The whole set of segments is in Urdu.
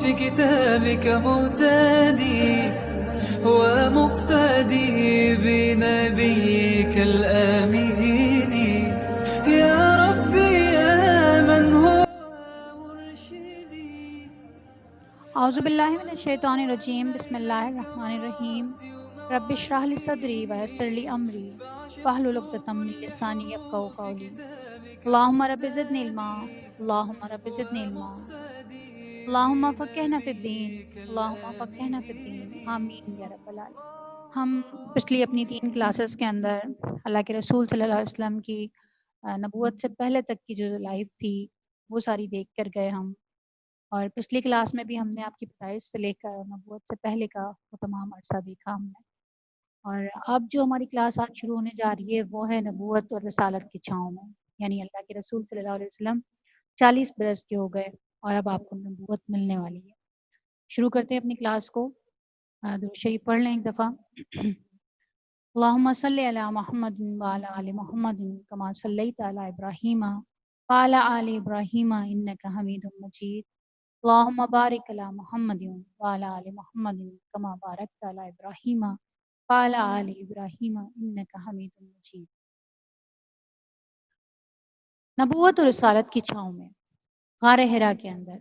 في كتابك مهتدي ومقتدي بنبيك الآمين يا ربي يا من هو مرشدي. اعوذ باللہ من الشیطان الرجیم بسم اللہ الرحمن الرحیم رب اشرح لی صدری ویسر لی امری واحلل عقدۃ من لسانی یفقہوا قولی اللہم رب زدنی علما اللہم رب زدنی علما اللہم فقہنا فی الدین اللہم فقہنا فی الدین آمین یا رب العالمین۔ ہم پچھلی اپنی 3 کلاسز کے اندر اللہ کے رسول صلی اللہ علیہ وسلم کی نبوت سے پہلے تک کی جو لائف تھی وہ ساری دیکھ کر گئے ہم، اور پچھلی کلاس میں بھی ہم نے آپ کی پیدائش سے لے کر نبوت سے پہلے کا وہ تمام عرصہ دیکھا ہم نے، اور اب جو ہماری کلاس آج شروع ہونے جا رہی ہے وہ ہے نبوت اور رسالت کی چھاؤں میں، یعنی اللہ کے رسول صلی اللہ علیہ وسلم 40 برس کے ہو گئے اور اب آپ کو نبوت ملنے والی ہے۔ شروع کرتے ہیں اپنی کلاس کو، درود شریف پڑھ لیں ایک دفعہ۔ اللہم صلی علی محمد وعلی آل محمد کما صلیت علی ابراہیم وعلی آل ابراہیم انک حمید مجید۔ اللہم بارک علی محمد وعلی آل محمد کما بارکت علی ابراہیم وعلی آل ابراہیم انک حمید مجید۔ نبوت اور رسالت کی چھاؤں میں، غار حرا کے اندر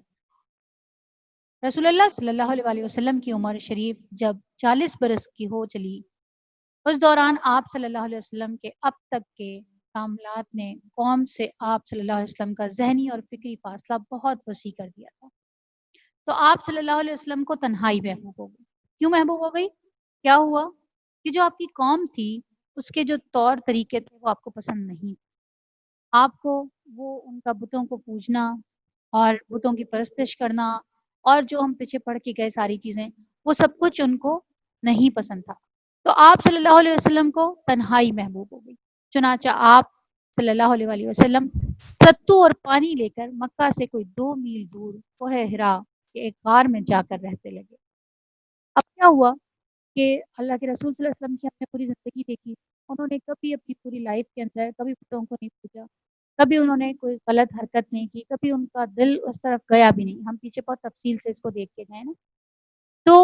رسول اللہ صلی اللہ علیہ وسلم کی عمر شریف جب 40 برس کی ہو چلی، اس دوران آپ صلی اللہ علیہ وسلم کے اب تک کے تعاملات نے قوم سے آپ صلی اللہ علیہ وسلم کا ذہنی اور فکری فاصلہ بہت وسیع کر دیا تھا۔ تو آپ صلی اللہ علیہ وسلم کو تنہائی محبوب ہو گئی۔ کیوں محبوب ہو گئی؟ کیا ہوا کہ جو آپ کی قوم تھی اس کے جو طور طریقے تھے وہ آپ کو پسند نہیں، آپ کو وہ ان کا بتوں کو پوجنا اور بتوں کی پرستش کرنا اور جو ہم پیچھے پڑھ کے گئے ساری چیزیں، وہ سب کچھ ان کو نہیں پسند تھا۔ تو آپ صلی اللہ علیہ وسلم کو تنہائی محبوب ہو گئی، چنانچہ آپ صلی اللہ علیہ وسلم ستو اور پانی لے کر مکہ سے کوئی 2 میل دور کوہ ہرا کے ایک غار میں جا کر رہتے لگے۔ اب کیا ہوا کہ اللہ کے رسول صلی اللہ علیہ وسلم کی ہم نے پوری زندگی دیکھی، انہوں نے کبھی اپنی پوری لائف کے اندر کبھی بتوں کو نہیں پوجا، کبھی انہوں نے کوئی غلط حرکت نہیں کی، کبھی ان کا دل اس طرف گیا بھی نہیں۔ ہم پیچھے بہت تفصیل سے اس کو دیکھ کے گئے نا۔ تو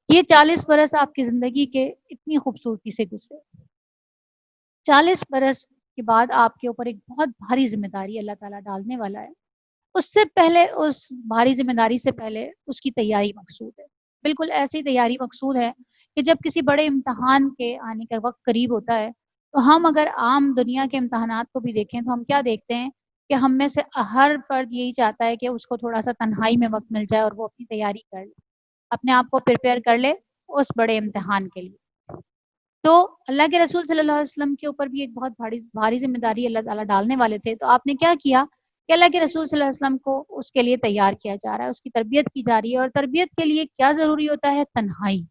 یہ 40 برس آپ کی زندگی کے اتنی خوبصورتی سے گزرے۔ 40 برس کے بعد آپ کے اوپر ایک بہت بھاری ذمہ داری اللہ تعالیٰ ڈالنے والا ہے۔ اس سے پہلے، اس بھاری ذمہ داری سے پہلے اس کی تیاری مقصود ہے۔ بالکل ایسی تیاری مقصود ہے کہ جب کسی بڑے امتحان کے آنے کا وقت قریب ہوتا ہے تو ہم اگر عام دنیا کے امتحانات کو بھی دیکھیں تو ہم کیا دیکھتے ہیں کہ ہم میں سے ہر فرد یہی چاہتا ہے کہ اس کو تھوڑا سا تنہائی میں وقت مل جائے اور وہ اپنی تیاری کر لے، اپنے آپ کو پریپیئر کر لے اس بڑے امتحان کے لیے۔ تو اللہ کے رسول صلی اللہ علیہ وسلم کے اوپر بھی ایک بہت بھاری ذمہ داری اللہ تعالیٰ ڈالنے والے تھے۔ تو آپ نے کیا کیا کہ اللہ کے رسول صلی اللہ علیہ وسلم کو اس کے لیے تیار کیا جا رہا ہے، اس کی تربیت کی جا رہی ہے، اور تربیت کے لیے کیا ضروری ہوتا ہے؟ تنہائی۔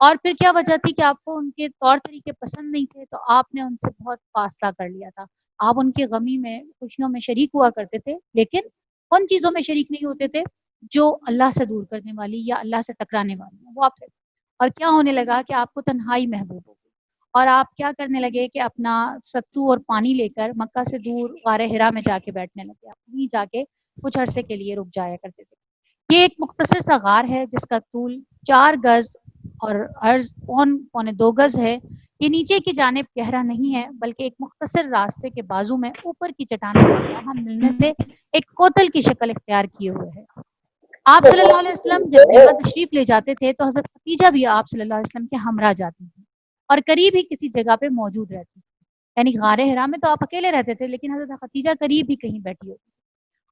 اور پھر کیا وجہ تھی کہ آپ کو ان کے طور طریقے پسند نہیں تھے، تو آپ نے ان سے بہت فاصلہ کر لیا تھا۔ آپ ان کی غمی میں، خوشیوں میں شریک ہوا کرتے تھے، لیکن ان چیزوں میں شریک نہیں ہوتے تھے جو اللہ سے دور کرنے والی یا اللہ سے ٹکرانے والی ہیں، وہ آپ سے۔ اور کیا ہونے لگا کہ آپ کو تنہائی محبوب ہو گئی، اور آپ کیا کرنے لگے کہ اپنا ستو اور پانی لے کر مکہ سے دور غار حرا میں جا کے بیٹھنے لگے۔ آپ وہیں جا کے کچھ عرصے کے لیے رک جایا کرتے تھے۔ یہ ایک مختصر سا غار ہے جس کا طول 4 گز اور عرض 1.25 گز ہے۔ یہ نیچے کی جانب گہرا نہیں ہے بلکہ ایک مختصر راستے کے بازو میں اوپر کی چٹانوں کا وہاں ملنے سے ایک کوتل کی شکل اختیار کیے ہوئے ہے۔ آپ صلی اللہ علیہ وسلم جب یہاں تشریف لے جاتے تھے تو حضرت خدیجہ بھی آپ صلی اللہ علیہ وسلم کے ہمراہ جاتی تھی اور قریب ہی کسی جگہ پہ موجود رہتی تھی۔ یعنی غار حرا میں تو آپ اکیلے رہتے تھے، لیکن حضرت خدیجہ قریب ہی کہیں بیٹھی ہوتی۔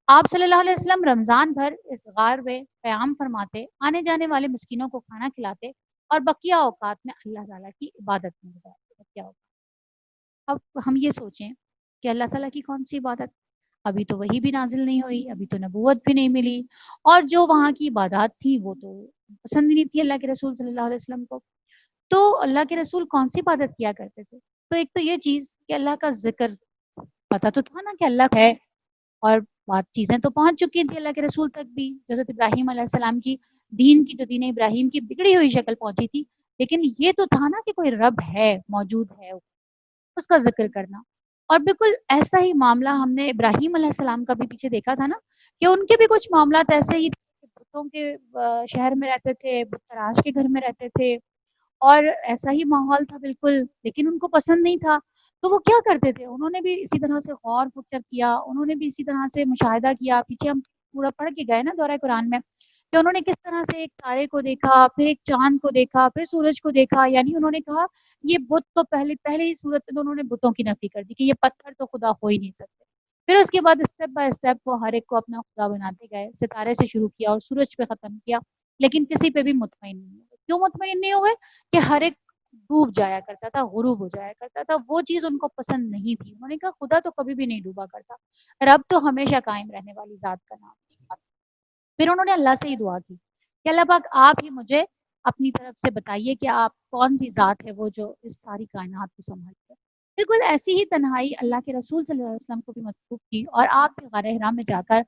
آپ صلی اللہ علیہ وسلم رمضان بھر اس غار میں قیام فرماتے، آنے جانے والے مسکینوں کو کھانا کھلاتے اور بقیہ اوقات میں اللہ تعالیٰ کی عبادت میں گزارتے۔ اب ہم یہ سوچیں کہ اللہ تعالیٰ کی کون سی عبادت؟ ابھی تو وہی بھی نازل نہیں ہوئی، ابھی تو نبوت بھی نہیں ملی، اور جو وہاں کی عبادات تھی وہ تو پسند نہیں تھی اللہ کے رسول صلی اللہ علیہ وسلم کو۔ تو اللہ کے رسول کون سی عبادت کیا کرتے تھے؟ تو ایک تو یہ چیز کہ اللہ کا ذکر، پتہ تو تھا نا کہ اللہ ہے، اور بات چیزیں تو پہنچ چکی تھی اللہ کے رسول تک بھی۔ حضرت ابراہیم علیہ السلام کی دین کی، جو دین ابراہیم کی بگڑی ہوئی شکل پہنچی تھی، لیکن یہ تو تھا نا کہ کوئی رب ہے، موجود ہے، اس کا ذکر کرنا۔ اور بالکل ایسا ہی معاملہ ہم نے ابراہیم علیہ السلام کا بھی پیچھے دیکھا تھا نا، کہ ان کے بھی کچھ معاملات ایسے ہی بتوں کے شہر میں رہتے تھے، بت تراش کے گھر میں رہتے تھے، اور ایسا ہی ماحول تھا بالکل، لیکن ان کو پسند نہیں تھا۔ تو وہ کیا کرتے تھے، انہوں نے بھی اسی طرح سے غور فکر کیا، انہوں نے بھی اسی طرح سے مشاہدہ کیا۔ پیچھے ہم پورا پڑھ کے گئے نا دورہ قرآن میں، کہ انہوں نے کس طرح سے ایک تارے کو دیکھا، پھر ایک چاند کو دیکھا، پھر سورج کو دیکھا، یعنی انہوں نے کہا یہ بت تو پہلے ہی صورت میں تو انہوں نے بتوں کی نفی کر دی کہ یہ پتھر تو خدا ہو ہی نہیں سکتے۔ پھر اس کے بعد اسٹیپ بائی اسٹیپ وہ ہر ایک کو اپنا خدا بناتے گئے، ستارے سے شروع کیا اور سورج پہ ختم کیا، لیکن کسی پہ بھی مطمئن نہیں ہوئے۔ کیوں مطمئن نہیں ہوئے؟ کہ ہر ایک ڈوب جایا کرتا تھا، غروب ہو جایا کرتا تھا، وہ چیز ان کو پسند نہیں تھی۔ انہوں نے کہا خدا تو کبھی بھی نہیں ڈوبا کرتا، رب تو ہمیشہ قائم رہنے والی ذات کا نام ہے۔ پھر انہوں نے اللہ سے ہی دعا کی کہ اللہ پاک آپ ہی مجھے اپنی طرف سے بتائیے کہ آپ کون سی ذات ہے وہ جو اس ساری کائنات کو سنبھالتی ہے۔ بالکل ایسی ہی تنہائی اللہ کے رسول صلی اللہ علیہ وسلم کو بھی مطلوب تھی، اور آپ بھی غار حرا میں جا کر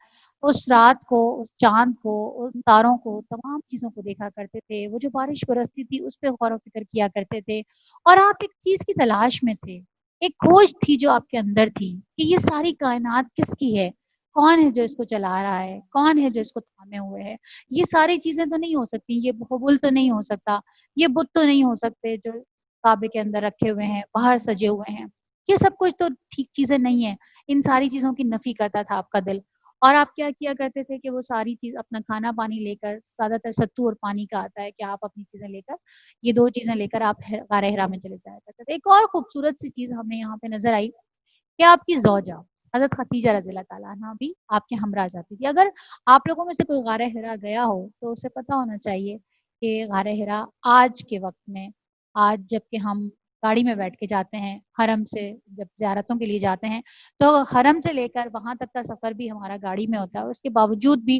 اس رات کو، اس چاند کو، ان تاروں کو، تمام چیزوں کو دیکھا کرتے تھے۔ وہ جو بارش برستی تھی اس پہ غور و فکر کیا کرتے تھے، اور آپ ایک چیز کی تلاش میں تھے، ایک کھوج تھی جو آپ کے اندر تھی کہ یہ ساری کائنات کس کی ہے، کون ہے جو اس کو چلا رہا ہے، کون ہے جو اس کو تھامے ہوئے ہے۔ یہ ساری چیزیں تو نہیں ہو سکتی، یہ حبل تو نہیں ہو سکتا، یہ بت تو نہیں ہو سکتے جو کعبے کے اندر رکھے ہوئے ہیں، باہر سجے ہوئے ہیں، یہ سب کچھ تو ٹھیک چیزیں نہیں ہیں۔ ان ساری چیزوں کی نفی کرتا تھا آپ کا دل، اور آپ کیا کیا کرتے تھے کہ وہ ساری چیز اپنا کھانا پانی لے کر، زیادہ تر ستو اور پانی کا آتا ہے کہ آپ اپنی چیزیں لے کر، یہ دو چیزیں لے کر آپ غار حرا میں چلے جایا کرتے تھے۔ ایک اور خوبصورت سی چیز ہمیں یہاں پہ نظر آئی کہ آپ کی زوجہ حضرت خدیجہ رضی اللہ تعالیٰ عنہ بھی آپ کے ہمراہ جاتی تھی۔ اگر آپ لوگوں میں سے کوئی غار حرا گیا ہو تو اسے پتہ ہونا چاہیے کہ غار حرا آج کے وقت میں، آج جب کہ ہم گاڑی میں بیٹھ کے جاتے ہیں حرم سے، جب زیارتوں کے لیے جاتے ہیں تو حرم سے لے کر وہاں تک کا سفر بھی ہمارا گاڑی میں ہوتا ہے، اس کے باوجود بھی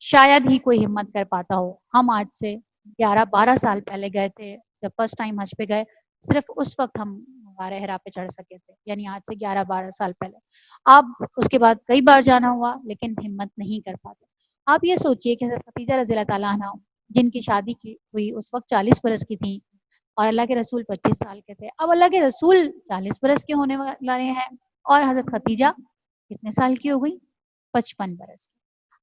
شاید ہی کوئی ہمت کر پاتا ہو۔ ہم آج سے 11-12 سال پہلے گئے تھے جب فرسٹ ٹائم حج پہ گئے، صرف اس وقت ہم غار حرا پہ چڑھ سکے تھے، یعنی آج سے 11-12 سال پہلے۔ اب اس کے بعد کئی بار جانا ہوا لیکن ہمت نہیں کر پاتے۔ آپ یہ سوچئے کہ حضرت خدیجہ رضی اللہ تعالیٰ عنہ جن کی شادی کی ہوئی اس وقت 40 برس کی تھیں، اور اللہ کے رسول 25 سال کے تھے، اب اللہ کے رسول 40 برس کے ہونے والے ہیں، اور حضرت خدیجہ کتنے سال کی ہو گئی؟ 55 برس کی۔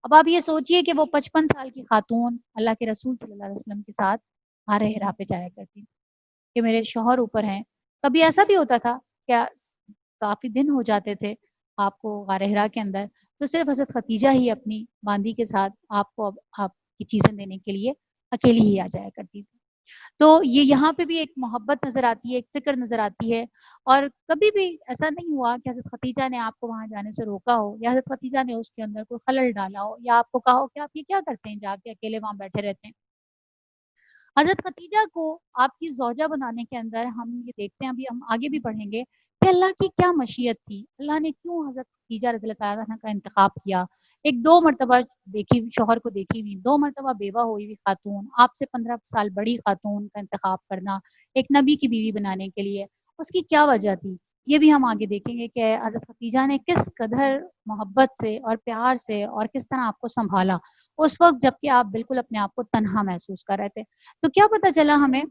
اب آپ یہ سوچئے کہ وہ 55 سال کی خاتون اللہ کے رسول صلی اللہ علیہ وسلم کے ساتھ غار حرا پہ جایا کرتی کہ میرے شوہر اوپر ہیں۔ کبھی ایسا بھی ہوتا تھا کیا کافی دن ہو جاتے تھے آپ کو غار حرا کے اندر، تو صرف حضرت خدیجہ ہی اپنی باندی کے ساتھ آپ کو آپ کی چیزیں دینے کے لیے اکیلی ہی آ جایا کرتی تھی۔ تو یہ یہاں پہ بھی ایک محبت نظر آتی ہے، ایک فکر نظر آتی ہے، اور کبھی بھی ایسا نہیں ہوا کہ حضرت خدیجہ نے آپ کو وہاں جانے سے روکا ہو، یا حضرت خدیجہ نے اس کے اندر کوئی خلل ڈالا ہو، یا آپ کو کہا ہو کہ آپ یہ کیا کرتے ہیں جا کے اکیلے وہاں بیٹھے رہتے ہیں۔ حضرت خدیجہ کو آپ کی زوجہ بنانے کے اندر ہم یہ دیکھتے ہیں، ابھی ہم آگے بھی پڑھیں گے کہ اللہ کی کیا مشیت تھی، اللہ نے کیوں حضرت خدیجہ رضی اللہ تعالیٰ عنہ کا انتخاب کیا۔ ایک 2 مرتبہ دیکھی شوہر کو دیکھی ہوئی، 2 مرتبہ بیوہ ہوئی ہوئی خاتون، آپ سے 15 سال بڑی خاتون کا انتخاب کرنا ایک نبی کی بیوی بنانے کے لیے، اس کی کیا وجہ تھی، یہ بھی ہم آگے دیکھیں گے کہ حضرت خدیجہ نے کس قدر محبت سے اور پیار سے اور کس طرح آپ کو سنبھالا اس وقت جب کہ آپ بالکل اپنے آپ کو تنہا محسوس کر رہے تھے۔ تو کیا پتہ چلا ہمیں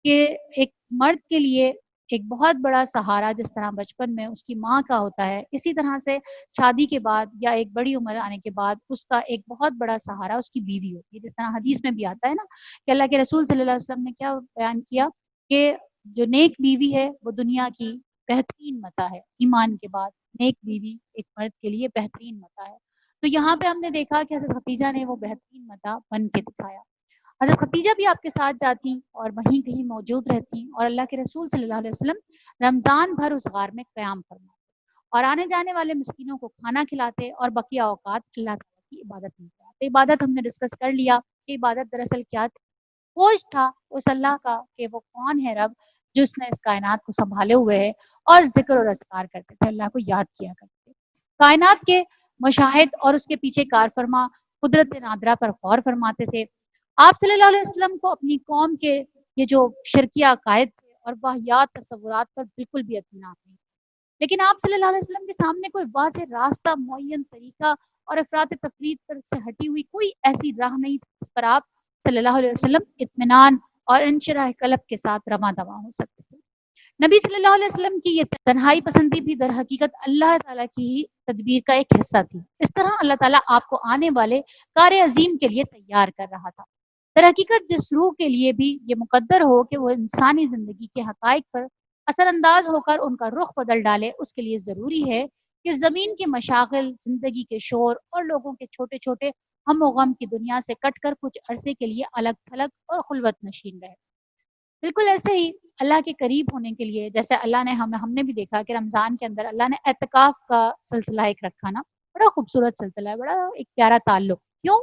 کہ ایک مرد کے لیے ایک بہت بڑا سہارا جس طرح بچپن میں اس کی ماں کا ہوتا ہے، اسی طرح سے شادی کے بعد یا ایک بڑی عمر آنے کے بعد اس کا ایک بہت بڑا سہارا اس کی بیوی ہوتی ہے۔ جس طرح حدیث میں بھی آتا ہے نا کہ اللہ کے رسول صلی اللہ علیہ وسلم نے کیا بیان کیا کہ جو نیک بیوی ہے وہ دنیا کی بہترین متاع ہے، ایمان کے بعد نیک بیوی ایک مرد کے لیے بہترین متاع ہے۔ تو یہاں پہ ہم نے دیکھا کہ حضرت خدیجہ نے وہ بہترین متاع بن کے دکھایا۔ حضرت خدیجہ بھی آپ کے ساتھ جاتی اور وہیں کہیں موجود رہتی، اور اللہ کے رسول صلی اللہ علیہ وسلم رمضان بھر اس غار میں قیام فرماتے اور آنے جانے والے مسکینوں کو کھانا کھلاتے، اور بقیہ اوقات اللہ تعالیٰ کی عبادت میں کراتے۔ عبادت ہم نے ڈسکس کر لیا کہ عبادت دراصل کیا تھی، کھوج تھا اس اللہ کا کہ وہ کون ہے رب جس نے اس کائنات کو سنبھالے ہوئے ہے، اور ذکر اور اذکار کرتے تھے، اللہ کو یاد کیا کرتے تھے، کائنات کے مشاہد اور اس کے پیچھے کار فرما قدرت نادرہ پر غور فرماتے تھے۔ آپ صلی اللہ علیہ وسلم کو اپنی قوم کے یہ جو شرکیہ عقائد تھے اور واہیات تصورات پر بالکل بھی اطمینان نہیں، لیکن آپ صلی اللہ علیہ وسلم کے سامنے کوئی واضح راستہ، معین طریقہ اور افراط تفرید پر سے ہٹی ہوئی کوئی ایسی راہ نہیں تھی جس پر آپ صلی اللہ علیہ وسلم اطمینان اور انشراح قلب کے ساتھ رواں دواں ہو سکتے تھے۔ نبی صلی اللہ علیہ وسلم کی یہ تنہائی پسندی بھی در حقیقت اللہ تعالیٰ کی ہی تدبیر کا ایک حصہ تھی. اس طرح اللہ تعالیٰ آپ کو آنے والے کار عظیم کے لیے تیار کر رہا تھا. در حقیقت جس روح کے لیے بھی یہ مقدر ہو کہ وہ انسانی زندگی کے حقائق پر اثر انداز ہو کر ان کا رخ بدل ڈالے، اس کے لیے ضروری ہے کہ زمین کے مشاغل، زندگی کے شور اور لوگوں کے چھوٹے چھوٹے ہم و غم کی دنیا سے کٹ کر کچھ عرصے کے لیے الگ تھلگ اور خلوت نشین رہے. بالکل ایسے ہی اللہ کے قریب ہونے کے لیے، جیسے اللہ نے ہم نے بھی دیکھا کہ رمضان کے اندر اللہ نے اعتکاف کا سلسلہ ایک رکھا نا، بڑا خوبصورت سلسلہ ہے، بڑا ایک پیارا تعلق. کیوں؟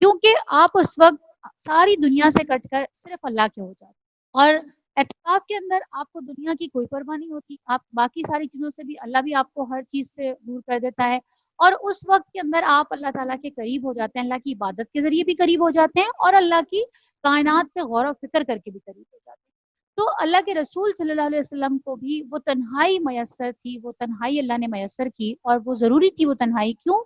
کیونکہ آپ اس وقت ساری دنیا سے کٹ کر صرف اللہ کے ہو جاتے. اور اعتکاف کے اندر آپ کو دنیا کی کوئی پرواہ نہیں ہوتی، آپ باقی ساری چیزوں سے بھی، اللہ بھی آپ کو ہر چیز سے دور کر دیتا ہے. اور اس وقت کے اندر آپ اللہ تعالیٰ کے قریب ہو جاتے ہیں، اللہ کی عبادت کے ذریعے بھی قریب ہو جاتے ہیں اور اللہ کی کائنات پہ غور و فکر کر کے بھی قریب ہو جاتے ہیں. تو اللہ کے رسول صلی اللہ علیہ وسلم کو بھی وہ تنہائی میسر تھی، وہ تنہائی اللہ نے میسر کی، اور وہ ضروری تھی وہ تنہائی. کیوں؟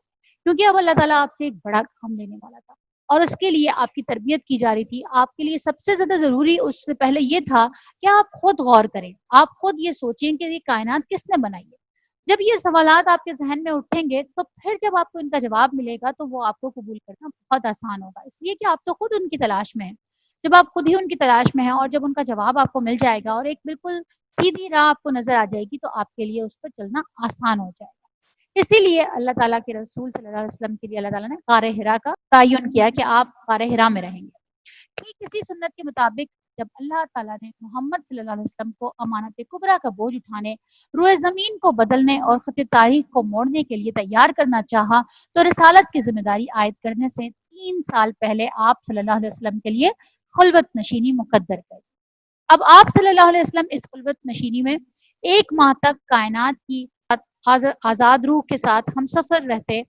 کیونکہ اب اللہ تعالیٰ آپ سے ایک بڑا کام لینے والا تھا اور اس کے لیے آپ کی تربیت کی جا رہی تھی. آپ کے لیے سب سے زیادہ ضروری اس سے پہلے یہ تھا کہ آپ خود غور کریں، آپ خود یہ سوچیں کہ یہ کائنات کس نے بنائی ہے. جب یہ سوالات آپ کے ذہن میں اٹھیں گے تو پھر جب آپ کو ان کا جواب ملے گا تو وہ آپ کو قبول کرنا بہت آسان ہوگا، اس لیے کہ آپ تو خود ان کی تلاش میں ہیں. جب آپ خود ہی ان کی تلاش میں ہیں اور جب ان کا جواب آپ کو مل جائے گا اور ایک بالکل سیدھی راہ آپ کو نظر آ جائے گی تو آپ کے لیے اس پر چلنا آسان ہو جائے گا. اسی لیے اللہ تعالیٰ کے رسول صلی اللہ علیہ وسلم کے لیے اللہ تعالیٰ نے غار حرا کا تعین کیا کہ آپ غار حرا میں رہیں گے. ٹھیک اسی سنت کے مطابق جب اللہ تعالیٰ نے محمد صلی اللہ علیہ وسلم کو امانت کبریٰ کا بوجھ اٹھانے، روئے زمین کو بدلنے اور خط تاریخ کو موڑنے کے لیے تیار کرنا چاہا تو رسالت کی ذمہ داری عائد کرنے سے 3 سال پہلے آپ صلی اللہ علیہ وسلم کے لیے خلوت نشینی مقدر کر. اب آپ صلی اللہ علیہ وسلم اس خلوت نشینی میں 1 ماہ تک کائنات کی آزاد روح کے ساتھ ہم سفر رہتے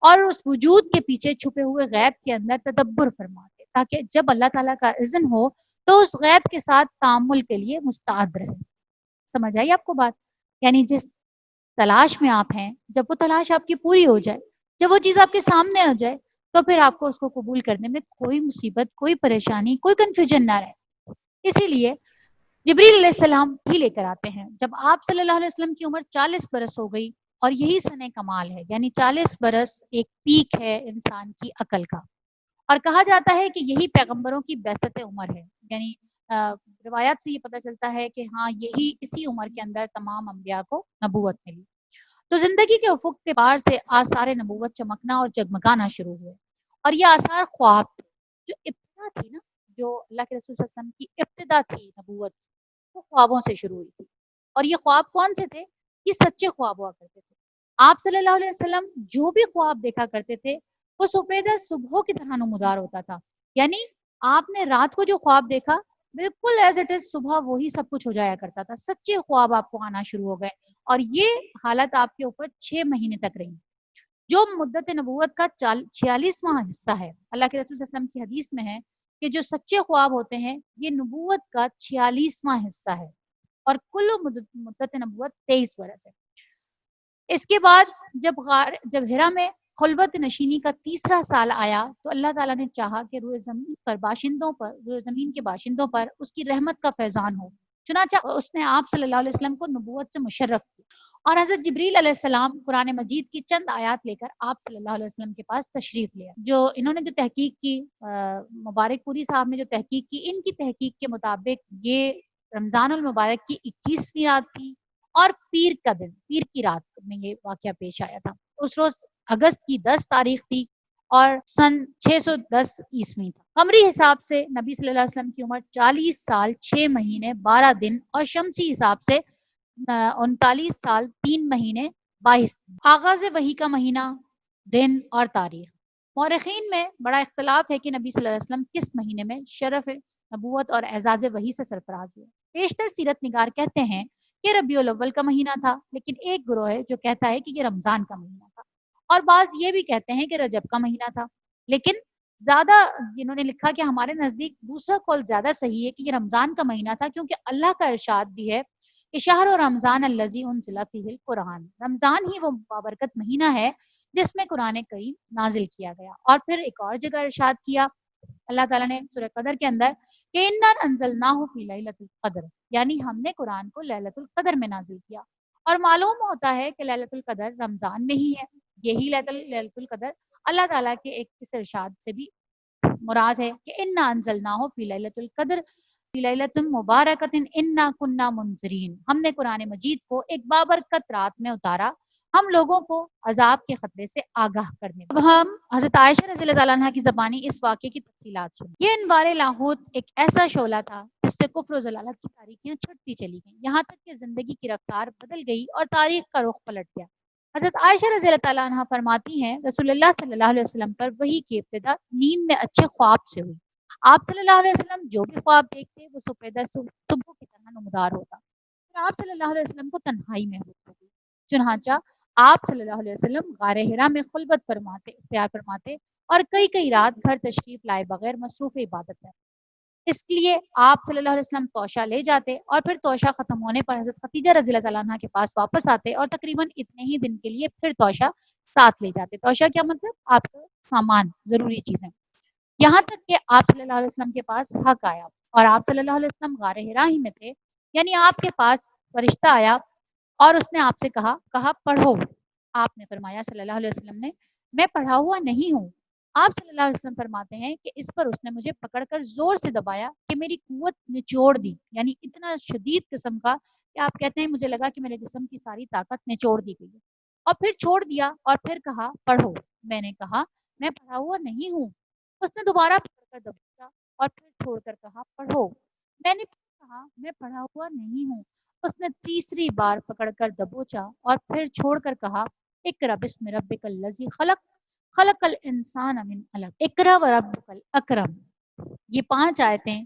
اور اس وجود کے پیچھے چھپے ہوئے غیب کے اندر تدبر فرماتے تاکہ جب اللہ تعالیٰ کا اذن ہو تو اس غیب کے ساتھ تعامل کے لیے مستعد رہے. سمجھ آئی آپ کو بات؟ یعنی جس تلاش میں آپ ہیں، جب وہ تلاش آپ کی پوری ہو جائے، جب وہ چیز آپ کے سامنے آ جائے تو پھر آپ کو اس کو قبول کرنے میں کوئی مصیبت، کوئی پریشانی، کوئی کنفیوژن نہ رہے. اسی لیے جبریل علیہ السلام ہی لے کر آتے ہیں. جب آپ صلی اللہ علیہ وسلم کی عمر 40 برس ہو گئی اور یہی سن کمال ہے، یعنی 40 برس ایک پیک ہے انسان کی عقل کا، اور کہا جاتا ہے کہ یہی پیغمبروں کی بعثت عمر ہے. یعنی روایات سے یہ پتہ چلتا ہے کہ ہاں یہی اسی عمر کے اندر تمام انبیاء کو نبوت ملی. تو زندگی کے افق کے پار سے آثار نبوت چمکنا اور جگمگانا شروع ہوئے، اور یہ آثار خواب تھے. جو ابتدا تھی نا، جو اللہ کے رسول صلی اللہ علیہ وسلم کی ابتدا تھی نبوت، وہ خوابوں سے شروع ہوئی تھی. اور یہ خواب کون سے تھے؟ یہ سچے خواب ہوا کرتے تھے. آپ صلی اللہ علیہ وسلم جو بھی خواب دیکھا کرتے تھے وہ سپیدہ صبح کی طرح نمودار ہوتا تھا. یعنی آپ نے رات کو جو خواب دیکھا بالکل ایز اٹ از صبح وہی سب کچھ ہو جایا کرتا تھا. سچے خواب آپ کو آنا شروع ہو گئے اور یہ حالت آپ کے اوپر 6 مہینے تک رہی، جو مدت نبوت کا 46واں حصہ ہے. اللہ کے رسول صلی اللہ علیہ وسلم کی حدیث میں ہے کہ جو سچے خواب ہوتے ہیں یہ نبوت کا 46واں حصہ ہے، اور کل مدت نبوت 23 برس ہے. اس کے بعد جب ہرا میں خلوت نشینی کا 3را سال آیا تو اللہ تعالیٰ نے چاہا کہ روئے زمین کے باشندوں پر اس کی رحمت کا فیضان ہو. چنانچہ اس نے آپ صلی اللہ علیہ وسلم کو نبوت سے مشرف کی اور حضرت جبریل علیہ السلام قرآن مجید کی چند آیات لے کر آپ صلی اللہ علیہ وسلم کے پاس تشریف لیا. جو انہوں نے جو تحقیق کی، مبارک پوری صاحب نے جو تحقیق کی، ان کی تحقیق کے مطابق یہ رمضان المبارک کی 21ویں رات تھی اور پیر کا دن، پیر کی رات میں یہ واقعہ پیش آیا تھا. اس روز اگست کی 10 تاریخ تھی اور سن 610 عیسوی تھا. قمری حساب سے نبی صلی اللہ علیہ وسلم کی عمر 40 سال 6 مہینے 12 دن اور شمسی حساب سے 39 سال 3 مہینے 22 دن. آغاز وحی کا مہینہ، دن اور تاریخ. مورخین میں بڑا اختلاف ہے کہ نبی صلی اللہ علیہ وسلم کس مہینے میں شرف نبوت اور اعزاز وحی سے سرفراز ہوئے. بیشتر سیرت نگار کہتے ہیں کہ ربیع الاول کا مہینہ تھا، لیکن ایک گروہ ہے جو کہتا ہے کہ یہ رمضان کا مہینہ تھا، اور بعض یہ بھی کہتے ہیں کہ رجب کا مہینہ تھا. لیکن زیادہ جنہوں نے لکھا کہ ہمارے نزدیک دوسرا قول زیادہ صحیح ہے کہ یہ رمضان کا مہینہ تھا، کیونکہ اللہ کا ارشاد بھی ہے کہ شہر و رمضان الذی انزل فیہ القرآن، رمضان ہی وہ بابرکت مہینہ ہے جس میں قرآن کریم نازل کیا گیا. اور پھر ایک اور جگہ ارشاد کیا اللہ تعالیٰ نے سورہ قدر کے اندر کہ انا انزلناہ فی لیلۃ القدر، یعنی ہم نے قرآن کو لیلۃ القدر میں نازل کیا، اور معلوم ہوتا ہے کہ لیلۃ القدر رمضان میں ہی ہے۔ یہی لیلۃ القدر اللہ تعالیٰ کے ایک اس ارشاد سے بھی مراد ہے کہ انا انزلناہ فی لیلۃ القدر فی لیلۃ مبارکۃ انا کنا منذرین، ہم نے قرآن مجید کو ایک بابرکت رات میں اتارا، ہم لوگوں کو عذاب کے خطرے سے آگاہ کرنے۔ اب ہم حضرت عائشہ رضی اللہ تعالیٰ عنہ کی زبانی اس واقعے کی تفصیلات سنیں۔ یہ انوار لاہوت ایک ایسا شعلہ تھا جس سے کفر و ضلالت کی تاریکیاں چھٹتی چلی گئیں، یہاں تک کہ زندگی کی رفتار بدل گئی اور تاریخ کا رخ پلٹ گیا۔ حضرت عائشہ رضی اللہ تعالیٰ عنہ فرماتی ہیں رسول اللہ صلی اللہ علیہ وسلم پر وحی کی ابتدا نیند میں اچھے خواب سے ہوئی۔ آپ صلی اللہ علیہ وسلم جو بھی خواب دیکھتے وہ سپیدہ صبح کی طرح نمودار ہوتا، پھر آپ صلی اللہ علیہ وسلم کو تنہائی محسوس ہوتی، چنانچہ آپ صلی اللہ علیہ وسلم غار حرا میں خلوت اختیار فرماتے اور کئی کئی رات گھر تشریف لائے بغیر مصروف عبادت ہے۔ اس لیے آپ صلی اللہ علیہ وسلم توشہ لے جاتے اور پھر توشہ ختم ہونے پر حضرت خدیجہ رضی اللہ تعالیٰ عنہ کے پاس واپس آتے اور تقریباً اتنے ہی دن کے لیے پھر توشہ ساتھ لے جاتے۔ توشہ کیا مطلب؟ آپ کا سامان، ضروری چیزیں، یہاں تک کہ آپ صلی اللہ علیہ وسلم کے پاس حق آیا اور آپ صلی اللہ علیہ وسلم غار حرا ہی میں تھے، یعنی آپ کے پاس فرشتہ آیا اور اس نے آپ سے کہا پڑھو۔ آپ نے فرمایا صلی اللہ علیہ وسلم نے میں پڑھا ہوا نہیں ہوں۔ آپ صلی اللہ علیہ وسلم فرماتے ہیں کہ اس پر اس نے مجھے پکڑ کر زور سے دبایا کہ میری قوت نچوڑ دی، یعنی اتنا شدید قسم کا کہ آپ کہتے ہیں مجھے لگا کہ میرے جسم کی ساری طاقت نچوڑ دی گئی ہے، اور پھر چھوڑ دیا اور پھر کہا پڑھو۔ میں نے کہا میں پڑھا ہوا نہیں ہوں۔ اس نے دوبارہ پکڑ کر دبوچا اور پھر چھوڑ کر کہا پڑھو۔ میں نے پھر کہا میں پڑھا ہوا نہیں ہوں۔ اس نے تیسری بار پکڑ کر دبوچا اور پھر چھوڑ کر کہا اقرأ بسم ربک الذی خلق خلق الانسان من علق اقرأ وربک الاکرم۔ یہ 5 آیتیں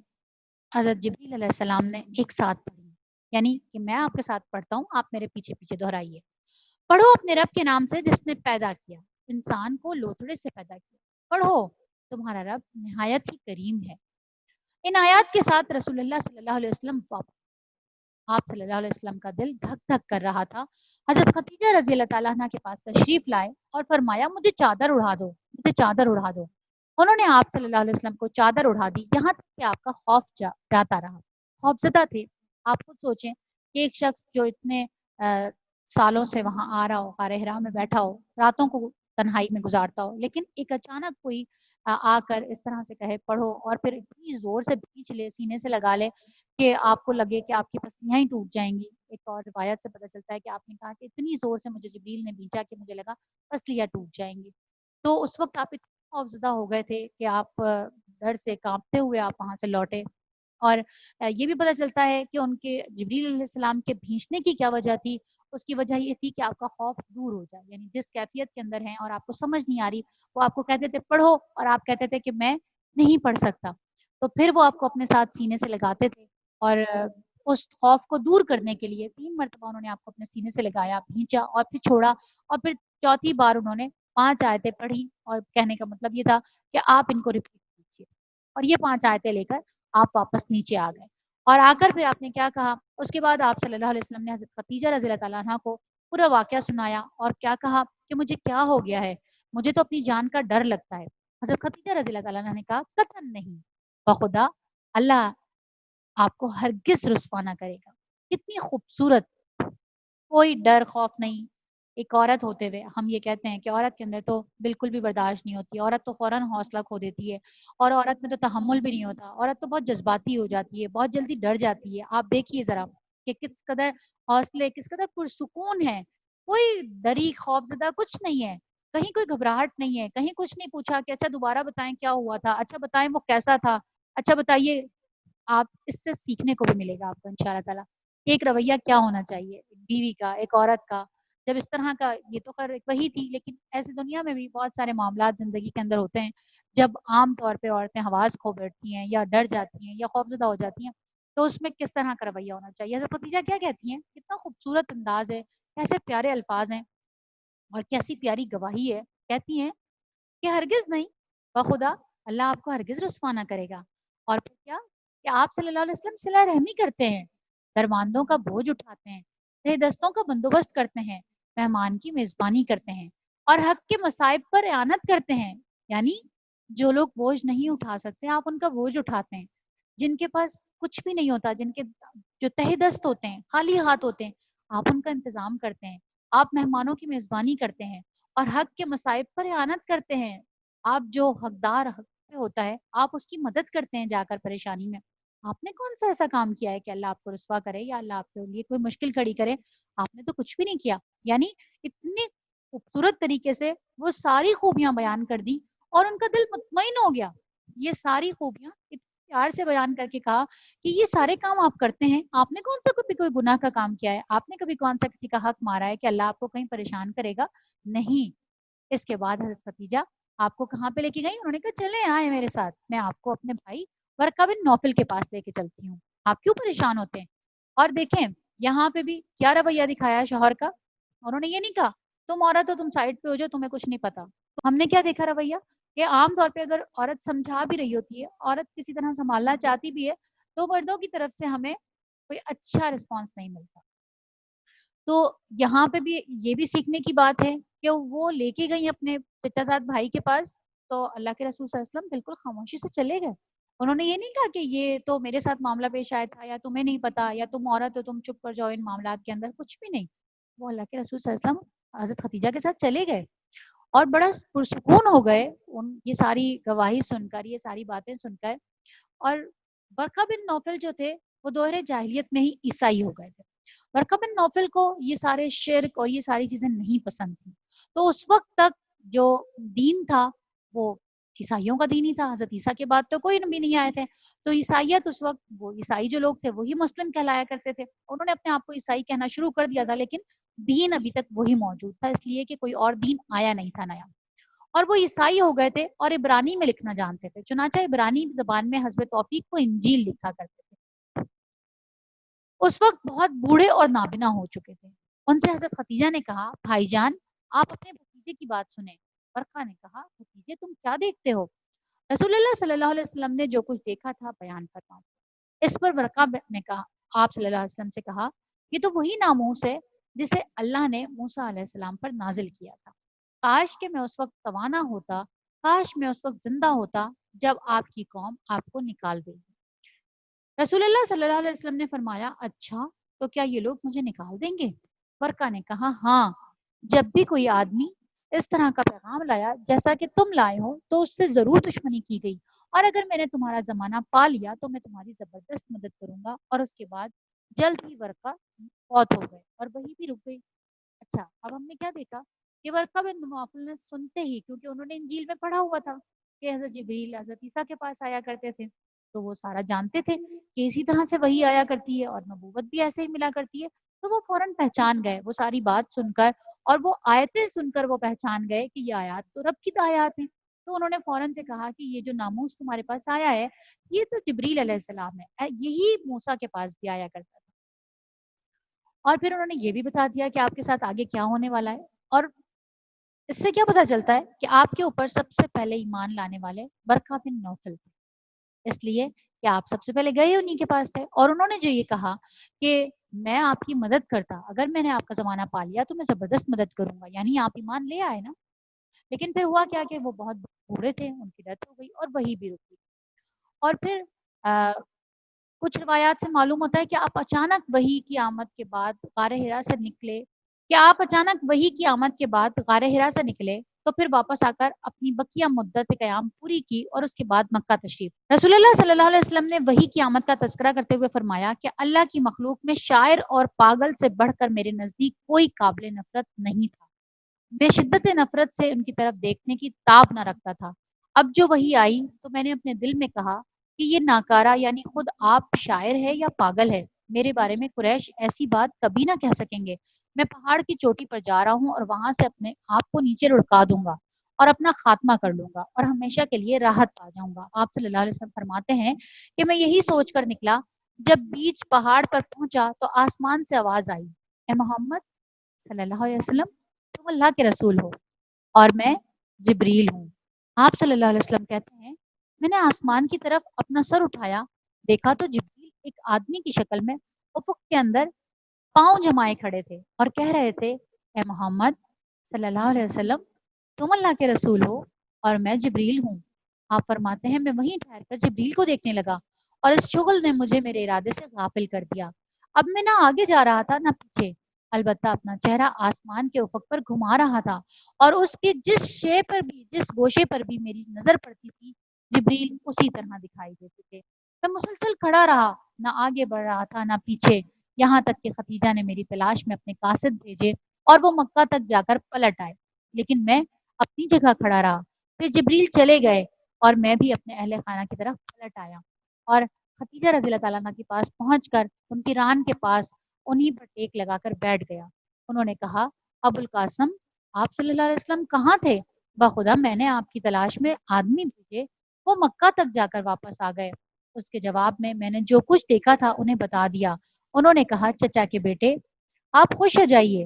حضرت جبریل علیہ السلام نے ایک ساتھ پڑھی، یعنی کہ میں آپ کے ساتھ پڑھتا ہوں، آپ میرے پیچھے پیچھے دہرائیے۔ پڑھو اپنے رب کے نام سے جس نے پیدا کیا، انسان کو لوتھڑے سے پیدا کیا، پڑھو تمہارا رب نہایت ہی کریم ہے۔ ان آیات کے ساتھ رسول اللہ صلی اللہ علیہ وسلم آپ صلی اللہ علیہ وسلم کا دل دھک دھک کر رہا تھا۔ حضرت خدیجہ رضی اللہ تعالیٰ عنہ کے پاس تشریف لائے اور فرمایا مجھے چادر اڑا دو، مجھے چادر اڑا دو۔ انہوں نے آپ صلی اللہ علیہ وسلم کو چادر اڑا دی، یہاں تک کہ آپ کا خوف جاتا رہا، خوف زدہ تھے۔ آپ خود سوچیں کہ ایک شخص جو اتنے سالوں سے وہاں آ رہا ہو، غار حرا میں بیٹھا ہو، راتوں کو تنہائی میں گزارتا ہو، لیکن ایک اچانک کوئی آ کر اس طرح سے کہے پڑھو اور پھر اتنی زور سے کھینچ لے، سینے سے لگا لے کہ آپ کو لگے کہ آپ کی پسلیاں ہی ٹوٹ جائیں گی۔ ایک اور روایت سے پتہ چلتا ہے کہ آپ نے کہا کہ اتنی زور سے مجھے جبریل نے بھیجا کہ مجھے لگا پسلیاں ٹوٹ جائیں گی۔ تو اس وقت آپ اتنے خوفزدہ ہو گئے تھے کہ آپ ڈر سے کانپتے ہوئے آپ وہاں سے لوٹے۔ اور یہ بھی پتہ چلتا ہے کہ ان کے جبریل علیہ السلام کے بھیجنے کی کیا وجہ تھی، اس کی وجہ یہ تھی کہ آپ کا خوف دور ہو جائے، یعنی جس کیفیت کے اندر ہیں اور آپ کو سمجھ نہیں آ رہی، وہ آپ کو کہتے تھے پڑھو اور آپ کہتے تھے کہ میں نہیں پڑھ سکتا، تو پھر وہ آپ کو اپنے ساتھ سینے سے لگاتے تھے اور اس خوف کو دور کرنے کے لیے 3 مرتبہ انہوں نے آپ کو اپنے سینے سے لگایا، بھینچا اور پھر چھوڑا، اور پھر چوتھی بار انہوں نے 5 آیتیں پڑھی، اور کہنے کا مطلب یہ تھا کہ آپ ان کو ریپیٹ کیجیے، اور یہ 5 آیتیں لے کر آپ واپس نیچے آ گئے، اور آ کر پھر آپ نے کیا کہا؟ اس کے بعد آپ صلی اللہ علیہ وسلم نے حضرت خدیجہ رضی اللہ تعالیٰ عنہ کو پورا واقعہ سنایا اور کیا کہا کہ مجھے کیا ہو گیا ہے، مجھے تو اپنی جان کا ڈر لگتا ہے۔ حضرت خدیجہ رضی اللہ تعالیٰ عنہ نے کہا قطعاً نہیں، بخدا اللہ آپ کو ہرگز رسوا نہ کرے گا۔ کتنی خوبصورت، کوئی ڈر خوف نہیں۔ ایک عورت ہوتے ہوئے ہم یہ کہتے ہیں کہ عورت کے اندر تو بالکل بھی برداشت نہیں ہوتی، عورت تو فوراً حوصلہ کھو دیتی ہے، اور عورت میں تو تحمل بھی نہیں ہوتا، عورت تو بہت جذباتی ہو جاتی ہے، بہت جلدی ڈر جاتی ہے۔ آپ دیکھیے ذرا کہ کس قدر حوصلے، کس قدر پرسکون ہے، کوئی ڈری خوف زدہ کچھ نہیں ہے، کہیں کوئی گھبراہٹ نہیں ہے، کہیں کچھ نہیں پوچھا کہ اچھا دوبارہ بتائیں کیا ہوا تھا، اچھا بتائیں وہ کیسا تھا، اچھا بتائیے۔ آپ اس سے سیکھنے کو بھی ملے گا آپ کو انشاءاللہ تعالیٰ کہ ایک رویہ کیا ہونا چاہیے ایک بیوی کا، ایک عورت کا، جب اس طرح کا، یہ تو خیر وہی تھی، لیکن ایسے دنیا میں بھی بہت سارے معاملات زندگی کے اندر ہوتے ہیں جب عام طور پہ عورتیں حواس کھو بیٹھتی ہیں یا ڈر جاتی ہیں یا خوفزدہ ہو جاتی ہیں، تو اس میں کس طرح کا رویہ ہونا چاہیے۔ حضرت خدیجہ کیا کہتی ہیں؟ کتنا خوبصورت انداز ہے، کیسے پیارے الفاظ ہیں اور کیسی پیاری گواہی ہے۔ کہتی ہیں کہ ہرگز نہیں، بخدا اللہ آپ کو ہرگز رسوا نہ کرے گا۔ اور پھر کیا کہ آپ صلی اللہ علیہ وسلم صلہ رحمی کرتے ہیں، درماندوں کا بوجھ اٹھاتے ہیں، تہ دستوں کا بندوبست کرتے ہیں، مہمان کی میزبانی کرتے ہیں اور حق کے مصائب پر اعانت کرتے ہیں، یعنی جو لوگ بوجھ نہیں اٹھا سکتے آپ ان کا بوجھ اٹھاتے ہیں۔ جن کے پاس کچھ بھی نہیں ہوتا، جن کے جو تہ دست ہوتے ہیں، خالی ہاتھ ہوتے ہیں، آپ ان کا انتظام کرتے ہیں، آپ مہمانوں کی میزبانی کرتے ہیں اور حق کے مصائب پر اعانت کرتے ہیں. آپ جو حقدار حق پہ ہوتا ہے آپ اس کی مدد کرتے ہیں جا کر پریشانی میں. آپ نے کون سا ایسا کام کیا ہے کہ اللہ آپ کو رسوا کرے یا اللہ آپ کے لیے کوئی مشکل کھڑی کرے؟ آپ نے تو کچھ بھی نہیں کیا. یعنی اتنی خوبصورت طریقے سے وہ ساری خوبیاں بیان کر دی اور ان کا دل مطمئن ہو گیا. یہ ساری خوبیاں اتنے پیار سے بیان کر کے کہا کہ یہ سارے کام آپ کرتے ہیں، آپ نے کون سا کبھی کوئی گناہ کا کام کیا ہے، آپ نے کبھی کون سا کسی کا حق مارا ہے کہ اللہ آپ کو کہیں پریشان کرے گا؟ نہیں. اس کے بعد حضرت ختیجہ آپ کو کہاں پہ لے کے گئی؟ انہوں نے کہا چلے آئے میرے ساتھ، میں آپ کو اپنے بھائی ورقہ بن نوفل کے پاس لے کے چلتی ہوں، آپ کیوں پریشان ہوتے ہیں؟ اور دیکھیں یہاں پہ بھی کیا رویہ دکھایا شوہر کا. انہوں نے یہ نہیں کہا تم عورت ہو تم سائڈ پہ ہو جاؤ تمہیں کچھ نہیں پتا. تو ہم نے کیا دیکھا رویہ کہ عام طور پہ اگر عورت سمجھا بھی رہی ہوتی ہے، عورت کسی طرح سنبھالنا چاہتی بھی ہے، تو مردوں کی طرف سے ہمیں کوئی اچھا رسپانس نہیں ملتا. تو یہاں پہ بھی یہ بھی سیکھنے کی بات ہے کہ وہ لے کے گئی اپنے چچا زاد بھائی کے پاس، تو اللہ کے رسول صلی اللہ علیہ وسلم بالکل خاموشی سے چلے گئے. انہوں نے یہ نہیں کہا کہ یہ تو میرے ساتھ معاملہ پیش آیا تھا یا تمہیں نہیں پتا یا تم عورت ہو تم چپ کر جاؤ ان معاملات کے اندر، کچھ بھی نہیں. وہ اللہ کے رسول صلی اللہ علیہ وسلم حضرت ختیجہ کے ساتھ چلے گئے اور بڑا پرسکون ہو گئے یہ ساری گواہی سن کر، یہ ساری باتیں سن کر. اور ورقہ بن نوفل جو تھے وہ دور جاہلیت میں ہی عیسائی ہو گئے تھے. ورقہ بن نوفل کو یہ سارے شرک اور یہ ساری چیزیں نہیں پسند تھیں. تو اس وقت تک جو دین تھا وہ عیسائیوں کا دین ہی تھا. حضرت عیسیٰ کے بعد تو کوئی نبی نہیں آئے تھے. تو عیسائیت اس وقت وہ عیسائی جو لوگ تھے وہی مسلم کہلایا کرتے تھے. انہوں نے اپنے آپ کو عیسائی کہنا شروع کر دیا تھا لیکن دین ابھی تک وہی موجود تھا، اس لیے کہ کوئی اور دین آیا نہیں تھا نیا. اور وہ عیسائی ہو گئے تھے اور عبرانی میں لکھنا جانتے تھے. چنانچہ عبرانی زبان میں حضرت توفیق کو انجیل لکھا کرتے تھے. اس وقت بہت بوڑھے اور نابینا ہو چکے تھے. ان سے حضرت ختیجہ نے کہا بھائی جان آپ اپنے بھتیجے کی بات سنیں. ورقہ نے کہا بھتیجے تم کیا دیکھتے ہو؟ رسول اللہ صلی اللہ علیہ وسلم نے جو کچھ دیکھا تھا بیان کرتا ہوں. اس پر ورقہ نے کہا آپ صلی اللہ علیہ وسلم سے کہا یہ تو وہی ناموس ہے جسے اللہ نے موسیٰ علیہ السلام پر نازل کیا تھا. کاش کہ میں اس وقت توانا ہوتا، کاش میں اس وقت زندہ ہوتا جب آپ کی قوم آپ کو نکال دے گی. رسول اللہ صلی اللہ علیہ وسلم نے فرمایا اچھا تو کیا یہ لوگ مجھے نکال دیں گے؟ ورقہ نے کہا ہاں، جب بھی کوئی آدمی اس طرح کا پیغام لایا جیسا کہ تم لائے ہو تو اس سے ضرور دشمنی کی گئی، اور اگر میں نے تمہارا زمانہ پا لیا تو میں تمہاری زبردست مدد کروں گا. اور اس کے بعد جلد ہی ورقہ فوت ہو گئے اور وہی بھی رک گئی. اچھا اب ہم نے کیا دیکھا کہ ورقہ بن نوفل نے سنتے ہی، کیونکہ انہوں نے انجیل میں پڑھا ہوا تھا کہ حضرت جبریل حضرت عیسیٰ کے پاس آیا کرتے تھے، تو وہ سارا جانتے تھے کہ اسی طرح سے وہی آیا کرتی ہے اور نبوت بھی ایسے ہی ملا کرتی ہے. تو وہ فوراً پہچان گئے وہ ساری بات سن کر، اور وہ آیتیں سن کر وہ پہچان گئے کہ یہ آیات تو رب کی آیات ہیں. تو انہوں نے فوراً سے کہا کہ یہ جو ناموس تمہارے پاس آیا ہے یہ تو جبریل علیہ السلام ہے، یہی موسیٰ کے پاس بھی آیا کرتا تھا. اور پھر انہوں نے یہ بھی بتا دیا کہ آپ کے ساتھ آگے کیا ہونے والا ہے. اور اس سے کیا پتا چلتا ہے کہ آپ کے اوپر سب سے پہلے ایمان لانے والے ورقہ بن نوفل تھے، اس لیے کہ آپ سب سے پہلے گئے انہیں کے پاس تھے. اور انہوں نے جو یہ کہا کہ میں آپ کی مدد کرتا، اگر میں نے آپ کا زمانہ پا لیا تو میں زبردست مدد کروں گا، یعنی آپ ایمان لے آئے نا. لیکن پھر ہوا کیا کہ وہ بہت بوڑھے تھے، ان کی ڈیتھ ہو گئی اور وہی بھی رک گئی. اور پھر کچھ روایات سے معلوم ہوتا ہے کہ آپ اچانک وحی کی آمد کے بعد غار حرا سے نکلے، تو پھر واپس آ کر اپنی بقیہ مدت قیام پوری کی اور اس کے بعد مکہ تشریف. رسول اللہ صلی اللہ علیہ وسلم نے وحی کی آمد کا تذکرہ کرتے ہوئے فرمایا کہ اللہ کی مخلوق میں شاعر اور پاگل سے بڑھ کر میرے نزدیک کوئی قابل نفرت نہیں تھا. میں شدت نفرت سے ان کی طرف دیکھنے کی تاب نہ رکھتا تھا. اب جو وحی آئی تو میں نے اپنے دل میں کہا کہ یہ ناکارہ یعنی خود آپ شاعر ہے یا پاگل ہے، میرے بارے میں قریش ایسی بات کبھی نہ کہہ سکیں گے. میں پہاڑ کی چوٹی پر جا رہا ہوں اور وہاں سے اپنے آپ کو نیچے لڑکا دوں گا اور اپنا خاتمہ کر لوں گا اور ہمیشہ کے لیے راحت پا جاؤں گا. آپ صلی اللہ علیہ وسلم فرماتے ہیں کہ میں یہی سوچ کر نکلا، جب بیچ پہاڑ پر پہنچا تو آسمان سے آواز آئی اے محمد صلی اللہ علیہ وسلم تم اللہ کے رسول ہو اور میں جبریل ہوں. آپ صلی اللہ علیہ وسلم کہتے ہیں میں نے آسمان کی طرف اپنا سر اٹھایا، دیکھا تو جبریل ایک آدمی کی شکل میں افق کے اندر پاؤں جمائے کھڑے تھے اور کہہ رہے تھے اے محمد صلی اللہ علیہ وسلم تم اللہ کے رسول ہو اور میں جبریل ہوں. آپ فرماتے ہیں میں وہیں ٹھہر کر جبریل کو دیکھنے لگا اور اس شغل نے مجھے میرے ارادے سے غافل کر دیا. اب میں نہ آگے جا رہا تھا نہ پیچھے، البتہ اپنا چہرہ آسمان کے افق پر گھما رہا تھا، اور اس کی جس گوشے پر بھی میری نظر پڑتی تھی جبریل اسی طرح دکھائی دیتے تھے. میں مسلسل کھڑا رہا، نہ آگے بڑھ رہا تھا نہ پیچھے، یہاں تک کہ ختیجہ نے میری تلاش میں اپنے قاصد بھیجے اور وہ مکہ تک جا کر پلٹ آئے، لیکن میں اپنی جگہ کھڑا رہا. پھر جبریل چلے گئے اور میں بھی اپنے اہل خانہ کی طرف پلٹ آیا اور ختیجہ رضی اللہ تعالیٰ عنہ کے پاس پہنچ کر ان کی ران کے پاس انہی پر ٹیک لگا کر بیٹھ گیا. انہوں نے کہا، ابو القاسم، آپ صلی اللہ علیہ وسلم کہاں تھے؟ بخدا میں نے آپ کی تلاش میں آدمی بھیجے، وہ مکہ تک جا کر واپس آ گئے. اس کے جواب میں نے جو کچھ دیکھا تھا انہیں بتا دیا. انہوں نے کہا، چچا کے بیٹے، آپ خوش ہو جائیے،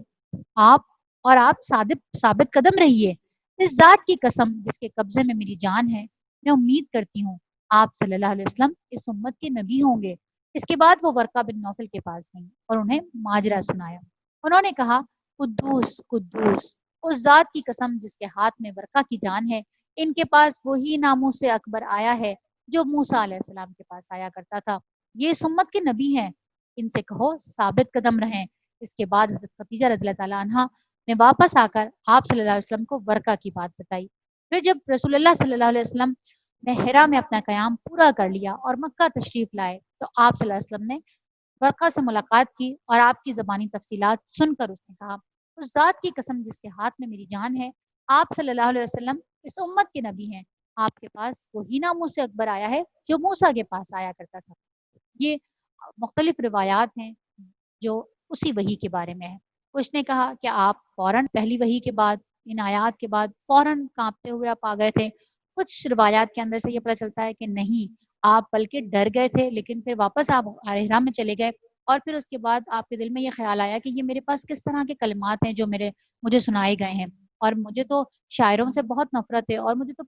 آپ آپ ثابت قدم رہیے. اس ذات کی قسم جس کے قبضے میں میری جان ہے، میں امید کرتی ہوں آپ صلی اللہ علیہ وسلم اس امت کے نبی ہوں گے. اس کے بعد وہ ورقہ بن نوفل کے پاس گئی اور انہیں ماجرا سنایا. انہوں نے کہا، قدوس قدوس، اس ذات کی قسم جس کے ہاتھ میں ورقہ کی جان ہے، ان کے پاس وہی ناموس سے اکبر آیا ہے جو موسیٰ علیہ السلام کے پاس آیا کرتا تھا. یہ اس امت کے نبی ہیں، ان سے کہو ثابت قدم رہیں. اس کے بعد حضرت خدیجہ رضی اللہ تعالیٰ عنہ نے واپس آ کر آپ صلی اللہ علیہ وسلم کو ورقہ کی بات بتائی. پھر جب رسول اللہ صلی اللہ علیہ وسلم نے حرا میں اپنا قیام پورا کر لیا اور مکہ تشریف لائے تو آپ صلی اللہ علیہ وسلم نے ورقہ سے ملاقات کی اور آپ کی زبانی تفصیلات سن کر اس نے کہا، اس ذات کی قسم جس کے ہاتھ میں میری جان ہے، آپ صلی اللہ علیہ وسلم اس امت کے نبی ہیں. آپ کے پاس وہی ناموس سے اکبر آیا ہے جو موسیٰ کے پاس آیا کرتا تھا. یہ مختلف روایات ہیں جو اسی وحی کے بارے میں ہے. اس نے کہا کہ آپ فوراً پہلی وحی کے بعد، ان آیات کے بعد فوراً کانپتے ہوئے آپ آ گئے تھے. کچھ روایات کے اندر سے یہ پتہ چلتا ہے کہ نہیں، آپ بلکہ ڈر گئے تھے، لیکن پھر واپس آپ حرا میں چلے گئے اور پھر اس کے بعد آپ کے دل میں یہ خیال آیا کہ یہ میرے پاس کس طرح کے کلمات ہیں جو مجھے سنائے گئے ہیں. اور مجھے تو شاعروں سے بہت نفرت ہے، اور مجھے تو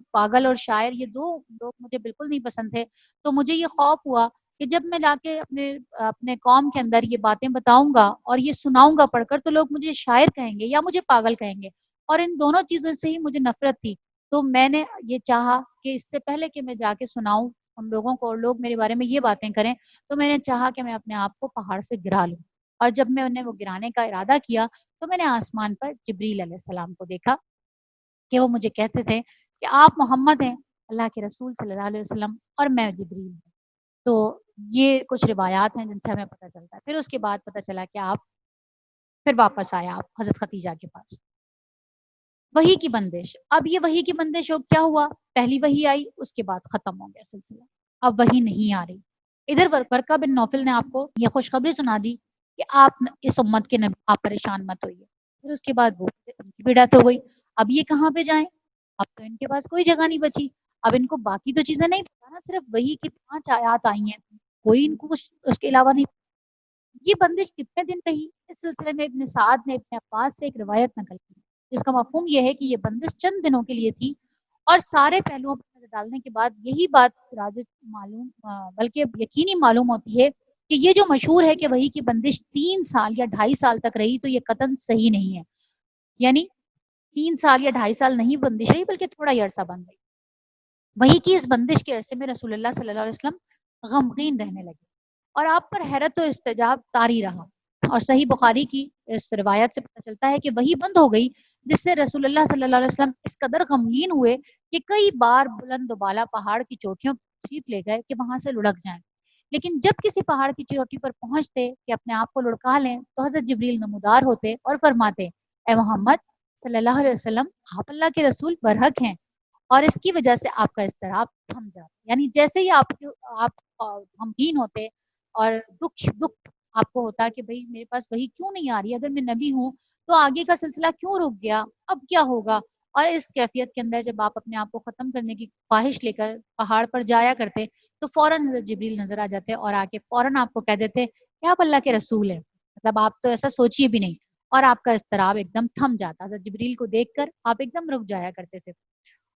پاگل اور شاعر یہ دو لوگ مجھے بالکل نہیں پسند تھے. تو مجھے یہ خوف ہوا کہ جب میں جا کے اپنے قوم کے اندر یہ باتیں بتاؤں گا اور یہ سناؤں گا پڑھ کر، تو لوگ مجھے شاعر کہیں گے یا مجھے پاگل کہیں گے، اور ان دونوں چیزوں سے ہی مجھے نفرت تھی. تو میں نے یہ چاہا کہ اس سے پہلے کہ میں جا کے سناؤں ان لوگوں کو اور لوگ میرے بارے میں یہ باتیں کریں، تو میں نے چاہا کہ میں اپنے آپ کو پہاڑ سے گرا لوں. اور جب میں انہیں وہ گرانے کا ارادہ کیا تو میں نے آسمان پر جبریل علیہ السلام کو دیکھا کہ وہ مجھے کہتے تھے کہ آپ محمد ہیں، اللہ کے رسول صلی اللہ علیہ وسلم، اور میں جبریل ہوں. تو یہ کچھ روایات ہیں جن سے ہمیں پتہ چلتا ہے. پھر اس کے بعد پتہ چلا کہ آپ پھر واپس آیا آپ حضرت ختیجہ کے پاس. وحی کی بندش. اب یہ وحی کی بندش کیا ہوا؟ پہلی وحی آئی، اس کے بعد ختم ہو گیا سلسلہ، اب وحی نہیں آ رہی. ادھر ورقہ بن نوفل نے آپ کو یہ خوشخبری سنا دی کہ آپ اس امت کے نبی، آپ پریشان مت ہوئیے. پھر اس کے بعد وہ ان کی بھی ڈیتھ ہو گئی. اب یہ کہاں پہ جائیں؟ اب تو ان کے پاس کوئی جگہ نہیں بچی. اب ان کو باقی تو چیزیں نہیں پتا نا، صرف وحی کی 5 آیات آئی ہیں، کوئی ان کو کچھ اس کے علاوہ نہیں. یہ بندش کتنے دن رہی؟ اس سلسلے میں ابن سعد نے اپنے عباس سے ایک روایت نقل کی جس کا مفہوم یہ ہے کہ یہ بندش چند دنوں کے لیے تھی، اور سارے پہلوؤں پر نظر ڈالنے کے بعد یہی بات بلکہ یقینی معلوم ہوتی ہے کہ یہ جو مشہور ہے کہ وحی کی بندش 3 سال یا 2.5 سال تک رہی، تو یہ قطعاً صحیح نہیں ہے. یعنی 3 سال یا 2.5 سال نہیں بندش رہی، بلکہ تھوڑا ہی عرصہ بند رہی. وحی کی اس بندش کے عرصے میں رسول اللہ صلی اللہ علیہ وسلم غمگین رہنے لگے اور آپ پر حیرت و استجاب طاری رہا. اور صحیح بخاری کی اس روایت سے پتہ چلتا ہے کہ وحی بند ہو گئی، جس سے رسول اللہ صلی اللہ علیہ وسلم اس قدر غمگین ہوئے کہ کئی بار بلند و بالا پہاڑ کی چوٹیوں پر تشریف لے گئے کہ وہاں سے لڑک جائیں. لیکن جب کسی پہاڑ کی چوٹی پر پہنچتے کہ اپنے آپ کو لڑکا لیں، تو حضرت جبریل نمودار ہوتے اور فرماتے، اے محمد صلی اللہ علیہ وسلم، آپ اللہ کے رسول برحق ہیں، اور اس کی وجہ سے آپ کا اضطراب تھم جاتا. یعنی جیسے ہی آپ غمگین ہوتے اور دکھ آپ کو ہوتا کہ بھئی میرے پاس وہی کیوں نہیں آ رہی، اگر میں نبی ہوں تو آگے کا سلسلہ کیوں رک گیا، اب کیا ہوگا. اور اس کیفیت کے اندر جب آپ اپنے آپ کو ختم کرنے کی خواہش لے کر پہاڑ پر جایا کرتے تو فوراً حضرت جبریل نظر آ جاتے اور آ کے فوراً آپ کو کہہ دیتے کہ آپ اللہ کے رسول ہیں. مطلب آپ تو ایسا سوچیے بھی نہیں، اور آپ کا اضطراب ایک دم تھم جاتا. حضرت جبریل کو دیکھ کر آپ ایک دم رک جایا کرتے تھے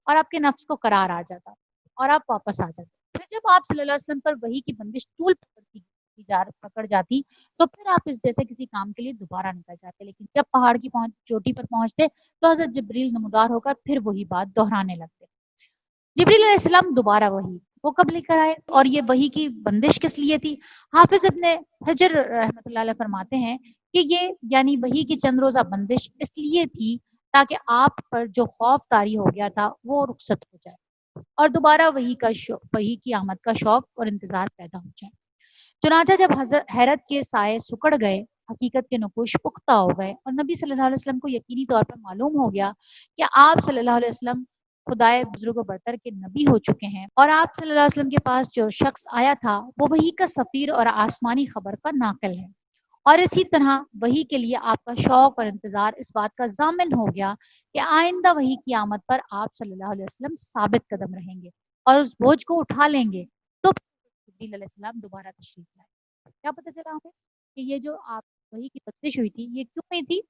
اور آپ کے نفس کو قرار آ جاتا اور آپ واپس آ جاتے. پھر جب آپ صلی اللہ علیہ وسلم پر وحی کی بندش طول پکڑ جاتی تو پھر آپ اس جیسے کسی کام کے لیے دوبارہ نکل جاتے. لیکن جب پہاڑ کی چوٹی پر پہنچتے تو حضرت جبریل نمودار ہو کر پھر وہی بات دہرانے لگتے. جبریل علیہ السلام دوبارہ وحی وہ کب لے کر آئے؟ اور یہ وحی کی بندش کس لیے تھی؟ حافظ ابن حجر رحمۃ اللہ علیہ فرماتے ہیں کہ یہ یعنی وحی کی چند روزہ بندش اس لیے تھی تاکہ آپ پر جو خوف طاری ہو گیا تھا وہ رخصت ہو جائے اور دوبارہ وحی کی آمد کا شوق اور انتظار پیدا ہو جائے۔ چنانچہ جب حیرت کے سائے سکڑ گئے، حقیقت کے نقوش پختہ ہو گئے اور نبی صلی اللہ علیہ وسلم کو یقینی طور پر معلوم ہو گیا کہ آپ صلی اللہ علیہ وسلم خدائے بزرگ و برتر کے نبی ہو چکے ہیں اور آپ صلی اللہ علیہ وسلم کے پاس جو شخص آیا تھا وہ وحی کا سفیر اور آسمانی خبر کا ناقل ہے، اور اسی طرح وحی کے لیے آپ کا شوق اور انتظار اس بات کا ضامن ہو گیا کہ آئندہ وحی کی آمد پر آپ صلی اللہ علیہ وسلم ثابت قدم رہیں گے اور اس بوجھ کو اٹھا لیں گے۔ تو جبریل علیہ السلام دوبارہ تشریف لائے۔ کیا پتہ چلا ہمیں کہ یہ جو آپ وحی کی بندش ہوئی تھی یہ کیوں نہیں تھی؟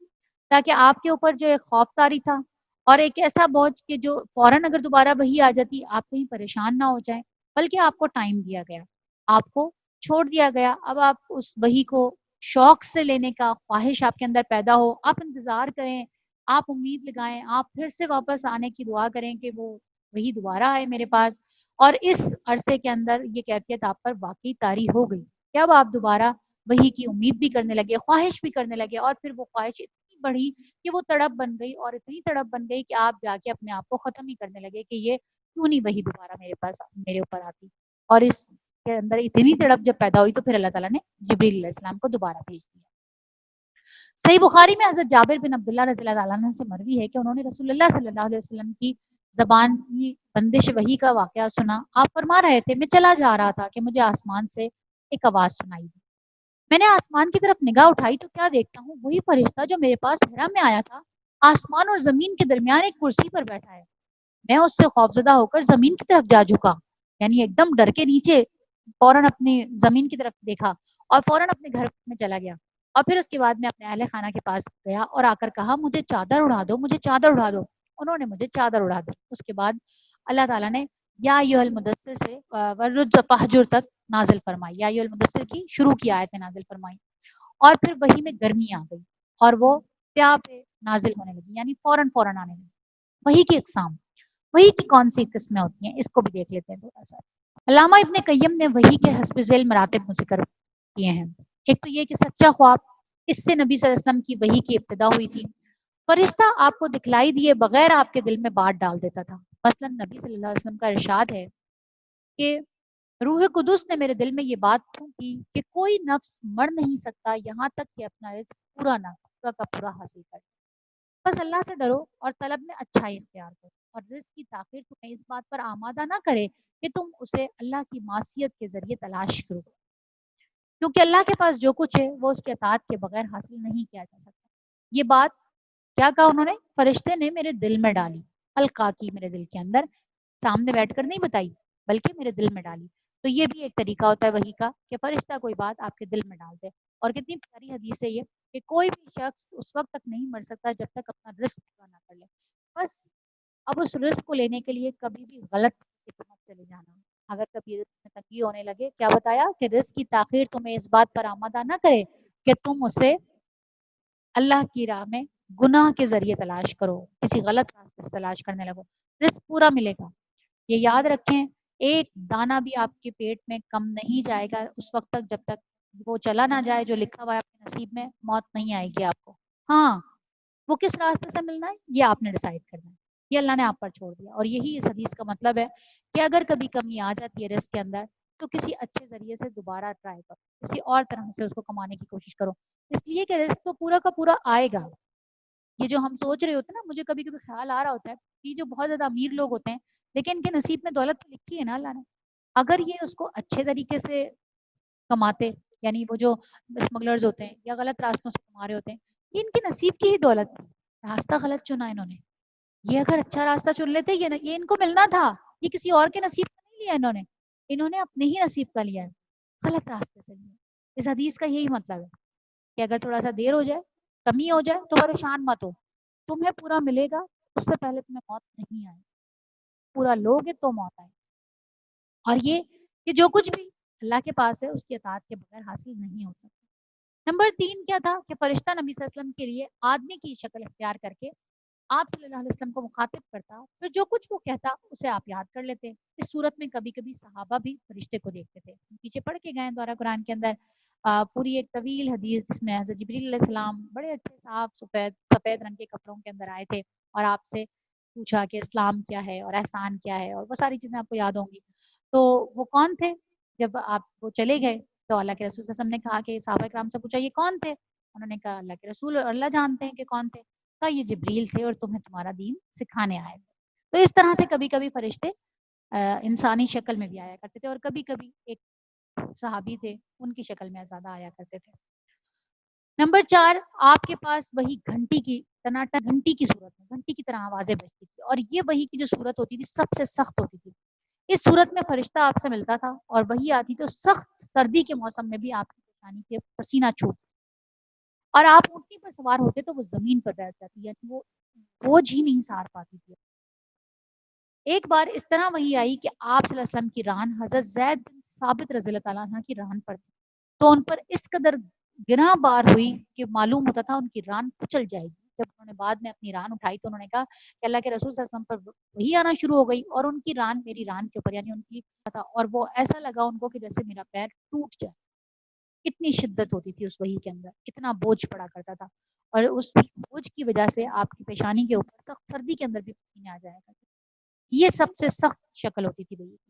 تاکہ آپ کے اوپر جو ایک خوف طاری تھا اور ایک ایسا بوجھ کہ جو فوراً اگر دوبارہ وحی آ جاتی آپ کہیں پریشان نہ ہو جائیں، بلکہ آپ کو ٹائم دیا گیا، آپ کو چھوڑ دیا گیا۔ اب آپ اس وحی کو شوق سے لینے کا خواہش آپ کے اندر پیدا ہو، آپ انتظار کریں، آپ امید لگائیں، آپ پھر سے واپس آنے کی دعا کریں کہ وہ وہی دوبارہ آئے میرے پاس، اور اس عرصے کے اندر یہ کیفیت آپ پر واقعی طاری ہو گئی کہ اب آپ دوبارہ وہی کی امید بھی کرنے لگے، خواہش بھی کرنے لگے، اور پھر وہ خواہش اتنی بڑھی کہ وہ تڑپ بن گئی، اور اتنی تڑپ بن گئی کہ آپ جا کے اپنے آپ کو ختم ہی کرنے لگے کہ یہ کیوں نہیں وہی دوبارہ میرے پاس میرے اوپر آتی۔ اور اس کے اندر اتنی تڑپ جب پیدا ہوئی تو پھر اللہ تعالیٰ نے جبریل علیہ السلام کو دوبارہ بھیج دیا۔ صحیح بخاری میں حضرت جابر بن عبداللہ رضی اللہ عنہ سے مروی ہے کہ انہوں نے رسول اللہ صلی اللہ علیہ وسلم کی زبانی بندش وحی کا واقعہ سنا۔ آپ فرما رہے تھے، میں چلا جا رہا تھا کہ مجھے آسمان سے ایک آواز سنائی دی۔ میں نے آسمان کی طرف نگاہ اٹھائی تو کیا دیکھتا ہوں، وہی فرشتہ جو میرے پاس حرا میں آیا تھا آسمان اور زمین کے درمیان ایک کرسی پر بیٹھا ہے۔ میں اس سے خوفزدہ ہو کر زمین کی طرف جا جھکا، یعنی ایک دم ڈر کے نیچے فوراً اپنی زمین کی طرف دیکھا اور فوراً اپنے گھر میں چلا گیا، اور پھر اس کے بعد میں اپنے اہل خانہ کے پاس گیا اور آ کر کہا مجھے چادر اڑا دو، مجھے چادر اڑا دو۔ انہوں نے مجھے چادر اڑا دی۔ اس کے بعد اللہ تعالیٰ نے یا ایھا المدثر سے ورج فہجر تک نازل فرمائی، یا ایھا المدثر کی شروع کی آیت نازل فرمائی، اور پھر وہی میں گرمی آ گئی اور وہ پیا پہ نازل ہونے لگی، یعنی فوراً فوراً آنے لگی۔ وہی کی اقسام، وہی کی کون سی قسمیں ہوتی ہیں، اس کو بھی دیکھ لیتے ہیں تھوڑا سا۔ علامہ ابن قیم نے وحی کے حسب ذیل مراتب ذکر کیے ہیں۔ ایک تو یہ کہ سچا خواب، اس سے نبی صلی اللہ علیہ وسلم کی وحی کی ابتدا ہوئی تھی۔ فرشتہ آپ کو دکھلائی دیے بغیر آپ کے دل میں بات ڈال دیتا تھا۔ مثلا نبی صلی اللہ علیہ وسلم کا ارشاد ہے کہ روح قدس نے میرے دل میں یہ بات کی کہ کوئی نفس مر نہیں سکتا یہاں تک کہ اپنا رزق پورا کا پورا حاصل کرے۔ بس اللہ سے ڈرو اور طلب میں اچھائی اختیار کرو، اور رزق کی تاخیر تمہیں اس بات پر آمادہ نہ کرے کہ تم اسے اللہ کی معصیت کے ذریعے تلاش کرو، کیونکہ اللہ کے پاس جو کچھ ہے وہ اس کے اطاعت کے بغیر حاصل نہیں کیا جا سکتا۔ یہ بات کیا کہا انہوں نے؟ فرشتے نے میرے دل میں ڈالی، القا کی میرے دل کے اندر، سامنے بیٹھ کر نہیں بتائی بلکہ میرے دل میں ڈالی۔ تو یہ بھی ایک طریقہ ہوتا ہے وحی کا کہ فرشتہ کوئی بات آپ کے دل میں ڈال دے۔ اور کتنی پیاری حدیث ہے یہ کہ کوئی بھی شخص اس وقت تک نہیں مر سکتا جب تک اپنا رزق پورا نہ کر لے۔ بس اب اس رزق کو لینے کے لیے کبھی بھی غلط مت چلے جانا۔ اگر کبھی رزق میں تنگی ہونے لگے، کیا بتایا کہ رزق کی تاخیر تمہیں اس بات پر آمادہ نہ کرے کہ تم اسے اللہ کی راہ میں گناہ کے ذریعے تلاش کرو، کسی غلط راستے سے تلاش کرنے لگو۔ رزق پورا ملے گا، یہ یاد رکھیں۔ ایک دانہ بھی آپ کے پیٹ میں کم نہیں جائے گا اس وقت تک جب تک وہ چلا نہ جائے جو لکھا ہوا ہے آپ کے نصیب میں، موت نہیں آئے گی آپ کو۔ ہاں، وہ کس راستے سے ملنا ہے یہ آپ نے ڈیسائیڈ کرنا ہے، یہ اللہ نے آپ پر چھوڑ دیا۔ اور یہی اس حدیث کا مطلب ہے کہ اگر کبھی کمی آ جاتی ہے رزق کے اندر تو کسی اچھے ذریعے سے دوبارہ ٹرائی کرو، کسی اور طرح سے اس کو کمانے کی کوشش کرو، اس لیے کہ رزق تو پورا کا پورا آئے گا۔ یہ جو ہم سوچ رہے ہوتے ہیں نا، مجھے کبھی کبھی خیال آ رہا ہوتا ہے کہ جو بہت زیادہ امیر لوگ ہوتے ہیں لیکن ان کے نصیب میں دولت تو لکھی ہے نا اللہ نے، اگر یہ اس کو اچھے طریقے سے کماتے، یعنی وہ جو اسمگلرز ہوتے ہیں یا غلط راستوں سے کما رہے ہوتے ہیں، یہ ان کے نصیب کی ہی دولت تھی، راستہ غلط چنا انہوں نے۔ یہ اگر اچھا راستہ چن لیتے یہ ان کو ملنا تھا، یہ کسی اور کے نصیب کا نہیں لیا انہوں نے اپنے ہی نصیب کا لیا ہے، غلط راستے سے لیا۔ اس حدیث کا یہی مطلب ہے کہ اگر تھوڑا سا دیر ہو جائے، کمی ہو جائے تو پریشان مت ہو، تمہیں پورا ملے گا، اس سے پہلے تمہیں موت نہیں آئے، پورا لوگے تو موت آئے۔ اور یہ کہ جو کچھ بھی اللہ کے پاس ہے اس کی اطاعت کے بغیر حاصل نہیں ہو سکتا۔ نمبر 3 کیا تھا کہ فرشتہ نبی صلی اللہ علیہ وسلم کے لیے آدمی کی شکل اختیار کر کے آپ صلی اللہ علیہ وسلم کو مخاطب کرتا، پھر جو کچھ وہ کہتا اسے آپ یاد کر لیتے۔ اس صورت میں کبھی کبھی صحابہ بھی فرشتے کو دیکھتے تھے۔ پیچھے پڑھ کے گئے دورہ قرآن کے اندر پوری ایک طویل حدیث جس میں حضرت جبریل علیہ السلام بڑے اچھے صاف سفید رنگ کے کپڑوں کے اندر آئے تھے اور آپ سے پوچھا کہ اسلام کیا ہے اور احسان کیا ہے، اور وہ ساری چیزیں آپ کو یاد ہوں گی۔ تو وہ کون تھے؟ جب آپ وہ چلے گئے تو اللہ کے رسول صلی اللہ علیہ وسلم نے کہا کہ صحابہ کرام سے پوچھا یہ کون تھے؟ انہوں نے کہا اللہ کے رسول اور اللہ جانتے ہیں کہ کون تھے۔ کہا یہ جبریل تھے اور تمہیں تمہارا دین سکھانے آئے تھے۔ تو اس طرح سے کبھی کبھی فرشتے انسانی شکل میں بھی آیا کرتے تھے، اور کبھی کبھی ایک صحابی تھے ان کی شکل میں زیادہ آیا کرتے تھے۔ نمبر 4، آپ کے پاس وہی گھنٹی کی ٹناٹن گھنٹی کی صورت میں گھنٹی کی طرح آوازیں بجتی تھی، اور یہ وہی کی جو صورت ہوتی تھی سب سے سخت ہوتی تھی۔ اس صورت میں فرشتہ آپ سے ملتا تھا اور وہی آتی تو سخت سردی کے موسم میں بھی آپ کی پیشانی کے پسینہ چھوٹ، اور آپ اونٹنی پر سوار ہوتے تو وہ زمین پر بیٹھ جاتی، یعنی وہ بوجھ ہی نہیں سار پاتی تھی۔ ایک بار اس طرح وہی آئی کہ آپ صلی اللہ علیہ وسلم کی ران حضرت زید بن ثابت رضی اللہ تعالیٰ عنہ کی ران پر تھی، تو ان پر اس قدر گراں بار ہوئی کہ معلوم ہوتا تھا ان کی ران کچل جائے گی۔ جب انہوں نے بعد میں اپنی ران اٹھائی تو انہوں نے کہا کہ اللہ کے رسول صلی اللہ علیہ وسلم پر وہی آنا شروع ہو گئی، اور ان کی ران میری ران کے اوپر یعنی ان کی تھا، اور وہ ایسا لگا ان کو کہ جیسے میرا پیر ٹوٹ جائے۔ اتنی شدت ہوتی تھی اس وحی کے اندر، اتنا بوجھ پڑا کرتا تھا، اور اس بوجھ کی وجہ سے آپ کی پیشانی کے اوپر سخت سردی کے اندر بھی پسینے آ جایا کرتے۔ یہ سب سے سخت شکل ہوتی تھی وحی کی۔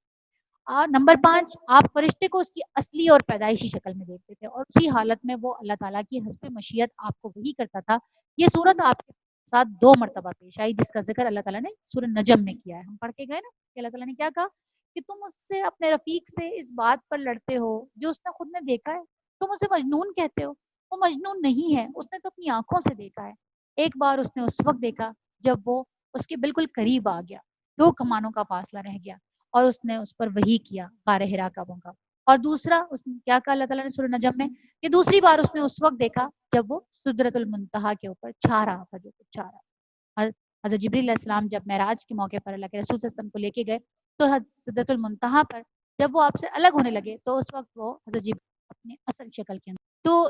اور نمبر 5، آپ فرشتے کو اس کی اصلی اور پیدائشی شکل میں دیکھتے تھے، اور اسی حالت میں وہ اللہ تعالیٰ کی حسب مشیت آپ کو وحی کرتا تھا۔ یہ صورت آپ کے ساتھ 2 مرتبہ پیش آئی جس کا ذکر اللہ تعالیٰ نے سورہ نجم میں کیا ہے۔ ہم پڑھ کے گئے نا کہ اللہ تعالیٰ نے کیا کہا کہ تم اس سے اپنے رفیق سے اس بات پر لڑتے ہو جو اس نے خود نے دیکھا ہے، تم اسے مجنون کہتے ہو۔ وہ مجنون نہیں ہے، اس نے تو اپنی آنکھوں سے دیکھا ہے۔ ایک بار اس نے اس وقت دیکھا جب وہ اس کے بالکل قریب آ گیا، 2 کمانوں کا فاصلہ رہ گیا، اور اس نے اس پر وحی کیا غار حرا کا موقع۔ اور دوسرا اس نے کیا کہا اللہ تعالیٰ نے سورہ نجم میں کہ دوسری بار اس نے اس وقت دیکھا جب وہ سدرۃ المنتہا کے اوپر چھا رہا تھا، جو کچھ چھا رہا۔ حضرت جبریل علیہ السلام جب معراج کے موقع پر اللہ کے رسول صلی اللہ علیہ وسلم کو لے کے گئے تو سدرۃ المنتہا پر جب وہ آپ سے الگ ہونے لگے تو اس وقت وہ حضرت جبریل اپنی اصل شکل کے اندر، تو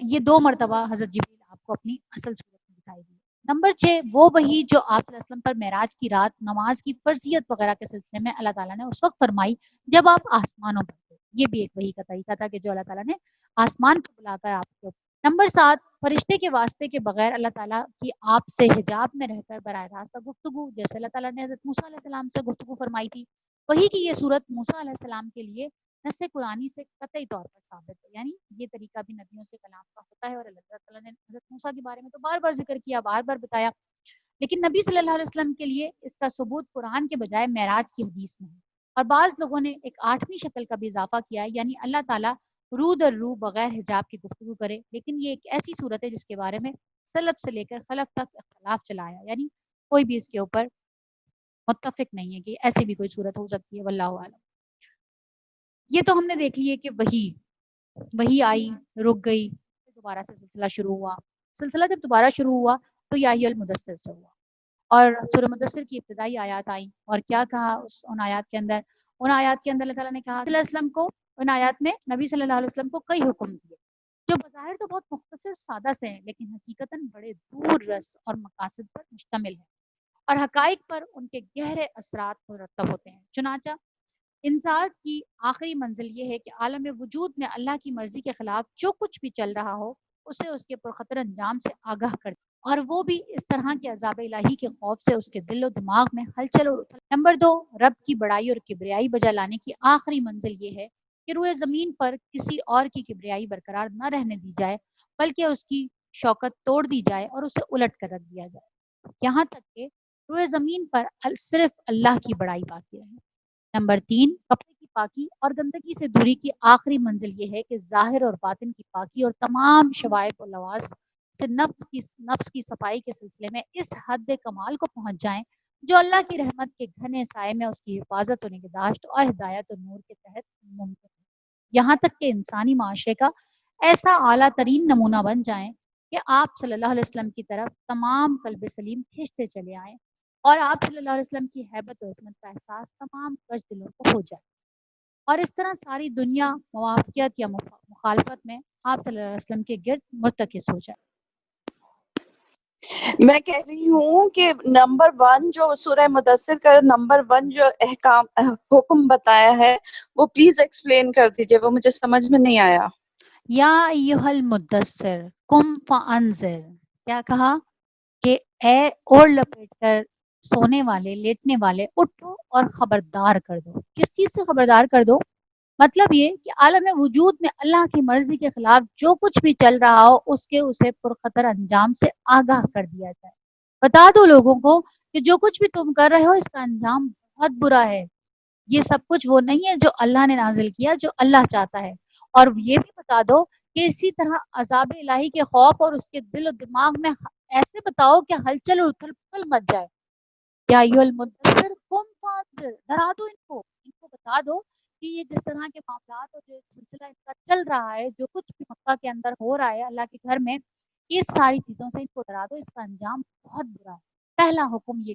یہ 2 مرتبہ حضرت جبریل آپ کو اپنی اصل صورت میں دکھائی دی۔ نمبر 6، وہ وہی جو آپ صلی اللہ علیہ وسلم پر معراج کی رات نماز کی فرضیت وغیرہ کے سلسلے میں اللہ تعالیٰ نے اس وقت فرمائی جب آپ آسمانوں پر تھے۔ یہ بھی ایک وحی کا طریقہ تھا کہ جو اللہ تعالیٰ نے آسمان کو بلا کر آپ کو۔ نمبر 7، فرشتے کے واسطے کے بغیر اللہ تعالیٰ کی آپ سے حجاب میں رہ کر براہ راست گفتگو، جیسے اللہ تعالیٰ نے حضرت موسیٰ علیہ السلام سے گفتگو فرمائی تھی۔ وہی کی یہ صورت موسیٰ علیہ السلام کے لیے نص قرآنی سے قطعی طور پر ثابت ہے، یعنی یہ طریقہ بھی نبیوں سے کلام کا ہوتا ہے، اور اللہ تعالیٰ نے حضرت موسیٰ کے بارے میں تو بار بار ذکر کیا، بار بار بتایا، لیکن نبی صلی اللہ علیہ وسلم کے لیے اس کا ثبوت قرآن کے بجائے معراج کی حدیث میں ہے۔ اور بعض لوگوں نے ایک 8ویں شکل کا بھی اضافہ کیا ہے، یعنی اللہ تعالیٰ رو در رو بغیر حجاب کی گفتگو کرے، لیکن یہ ایک ایسی صورت ہے جس کے بارے میں سلف سے لے کر خلف تک اختلاف چلا آیا، یعنی کوئی بھی اس کے اوپر متفق نہیں ہے کہ ایسی بھی کوئی صورت ہو سکتی ہے، واللہ اعلم۔ یہ تو ہم نے دیکھ لی ہے کہ وہی آئی، رک گئی، دوبارہ سے سلسلہ شروع ہوا۔ سلسلہ جب دوبارہ شروع ہوا تو یا ایھا المدثر سے ہوا، اور سورہ مدثر کی ابتدائی آیات آئیں، اور کیا کہا ان آیات کے اندر اللہ تعالیٰ نے کہا صلی اللہ علیہ وسلم کو، ان آیات میں نبی صلی اللہ علیہ وسلم کو کئی حکم دیے جو بظاہر تو بہت مختصر سادہ سے ہیں، لیکن حقیقتاً بڑے دور رس اور مقاصد پر مشتمل ہیں، اور حقائق پر ان کے گہرے اثرات مرتب ہوتے ہیں۔ چنانچہ انسان کی آخری منزل یہ ہے کہ عالم وجود میں اللہ کی مرضی کے خلاف جو کچھ بھی چل رہا ہو اسے اس کے پرخطر انجام سے آگاہ کر، اور وہ بھی اس طرح کے عذاب الہی کے خوف سے اس کے دل و دماغ میں ہلچل اور اتھل۔ نمبر 2، رب کی بڑائی اور کبریائی بجا لانے کی آخری منزل یہ ہے کہ روئے زمین پر کسی اور کی کبریائی برقرار نہ رہنے دی جائے، بلکہ اس کی شوکت توڑ دی جائے اور اسے الٹ کر رکھ دیا جائے، یہاں تک کہ روئے زمین پر صرف اللہ کی بڑائی باقی رہے۔ نمبر 3، کپڑے کی پاکی اور گندگی سے دوری کی آخری منزل یہ ہے کہ ظاہر اور باطن کی پاکی اور تمام شوائب و لواز سے نفس کی صفائی کے سلسلے میں اس حد کمال کو پہنچ جائیں جو اللہ کی رحمت کے گھنے سائے میں اس کی حفاظت و نگہداشت اور ہدایت و نور کے تحت ممکن ہے، یہاں تک کہ انسانی معاشرے کا ایسا اعلیٰ ترین نمونہ بن جائیں کہ آپ صلی اللہ علیہ وسلم کی طرف تمام قلب سلیم کھنچتے چلے آئیں، اور آپ صلی اللہ علیہ وسلم کی ہیبت و عظمت کا احساس تمام کش دلوں کو ہو جائے، اور اس طرح ساری دنیا موافقت یا مخالفت میں آپ صلی اللہ علیہ وسلم کے گرد مرتکز ہو جائے۔ میں کہہ رہی ہوں کہ نمبر 1 جو سورہ مدثر کا نمبر 1 جو حکم بتایا ہے وہ پلیز ایکسپلین کر دیجئے، وہ مجھے سمجھ میں نہیں آیا۔ یا ایھا المدثر قم فانذر، کیا کہا کہ اے اوڑھ لپیٹ کر سونے والے، لیٹنے والے، اٹھو اور خبردار کر دو۔ کس چیز سے خبردار کر دو؟ مطلب یہ کہ عالم وجود میں اللہ کی مرضی کے خلاف جو کچھ بھی چل رہا ہو اس کے اسے پرخطر انجام سے آگاہ کر دیا جائے۔ بتا دو لوگوں کو کہ جو کچھ بھی تم کر رہے ہو اس کا انجام بہت برا ہے، یہ سب کچھ وہ نہیں ہے جو اللہ نے نازل کیا، جو اللہ چاہتا ہے۔ اور یہ بھی بتا دو کہ اسی طرح عذاب الہی کے خوف اور اس کے دل و دماغ میں ایسے بتاؤ کہ ہلچل اور اتھل پتھل مچ جائے۔ یا ایھا المدثر قم فانذر، ڈرا دو ان کو بتا دو کہ یہ جس طرح کے معاملات اور جو سلسلہ ان کا چل رہا ہے، جو کچھ بھی مکہ کے اندر ہو رہا ہے اللہ کے گھر میں، یہ ساری چیزوں سے ان کو ڈرا دو، اس کا انجام بہت برا ہے۔ پہلا حکم ہی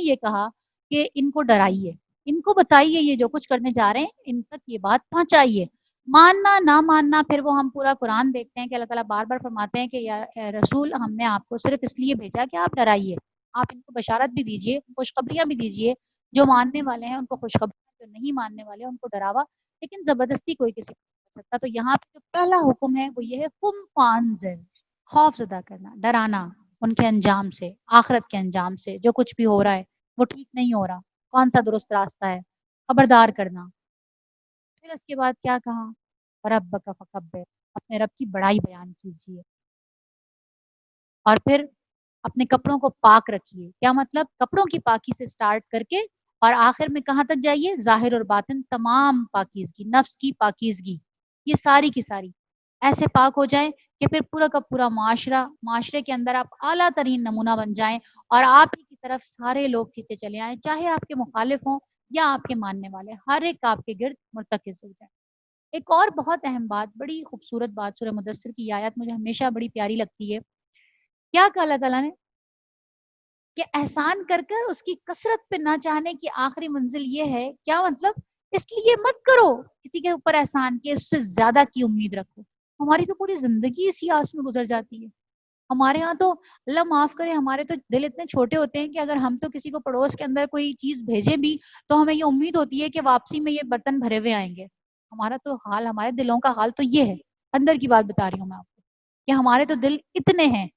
یہ کہا کہ ان کو ڈرائیے، ان کو بتائیے یہ جو کچھ کرنے جا رہے ہیں ان تک یہ بات پہنچائیے۔ ماننا نہ ماننا پھر وہ ہم پورا قرآن دیکھتے ہیں کہ اللہ تعالیٰ بار بار فرماتے ہیں کہ یا اے رسول ہم نے آپ کو صرف اس لیے بھیجا کہ آپ ڈرائیے، آپ ان کو بشارت بھی دیجئے، خوشخبریاں بھی دیجئے، جو ماننے والے ہیں ان کو خوشخبری، جو نہیں ماننے والے ہیں ان کو ڈراوا، لیکن زبردستی کوئی کسی کو نہیں کر سکتا۔ تو یہاں پہ جو پہلا حکم ہے وہ یہ ہے قم فانذر، خوف زدہ کرنا، ڈرانا ان کے انجام سے، آخرت کے انجام سے، جو کچھ بھی ہو رہا ہے وہ ٹھیک نہیں ہو رہا، کون سا درست راستہ ہے، خبردار کرنا۔ پھر اس کے بعد کیا کہا؟ ربک فکبر، اپنے رب کی بڑائی بیان کیجیے، اور پھر اپنے کپڑوں کو پاک رکھیے۔ کیا مطلب؟ کپڑوں کی پاکی سے سٹارٹ کر کے اور آخر میں کہاں تک جائیے؟ ظاہر اور باطن تمام پاکیزگی، نفس کی پاکیزگی، یہ ساری کی ساری ایسے پاک ہو جائیں کہ پھر پورا کا پورا معاشرے کے اندر آپ اعلیٰ ترین نمونہ بن جائیں اور آپ ہی کی طرف سارے لوگ کھینچے چلے آئیں، چاہے آپ کے مخالف ہوں یا آپ کے ماننے والے، ہر ایک آپ کے گرد مرتکز ہو جائے۔ ایک اور بہت اہم بات، بڑی خوبصورت بات سورہ مدثر کی آیت مجھے ہمیشہ بڑی پیاری لگتی ہے۔ کیا کہا اللہ تعالیٰ نے؟ کہ احسان کر کر اس کی کثرت پہ نہ چاہنے کی آخری منزل یہ ہے۔ کیا مطلب؟ اس لیے مت کرو کسی کے اوپر احسان کہ اس سے زیادہ کی امید رکھو۔ ہماری تو پوری زندگی اسی آس میں گزر جاتی ہے۔ ہمارے ہاں تو اللہ معاف کرے، ہمارے تو دل اتنے چھوٹے ہوتے ہیں کہ اگر ہم تو کسی کو پڑوس کے اندر کوئی چیز بھیجیں بھی تو ہمیں یہ امید ہوتی ہے کہ واپسی میں یہ برتن بھرے ہوئے آئیں گے۔ ہمارا تو حال، ہمارے دلوں کا حال تو یہ ہے، اندر کی بات بتا رہی ہوں میں آپ کو، کہ ہمارے تو دل اتنے ہیں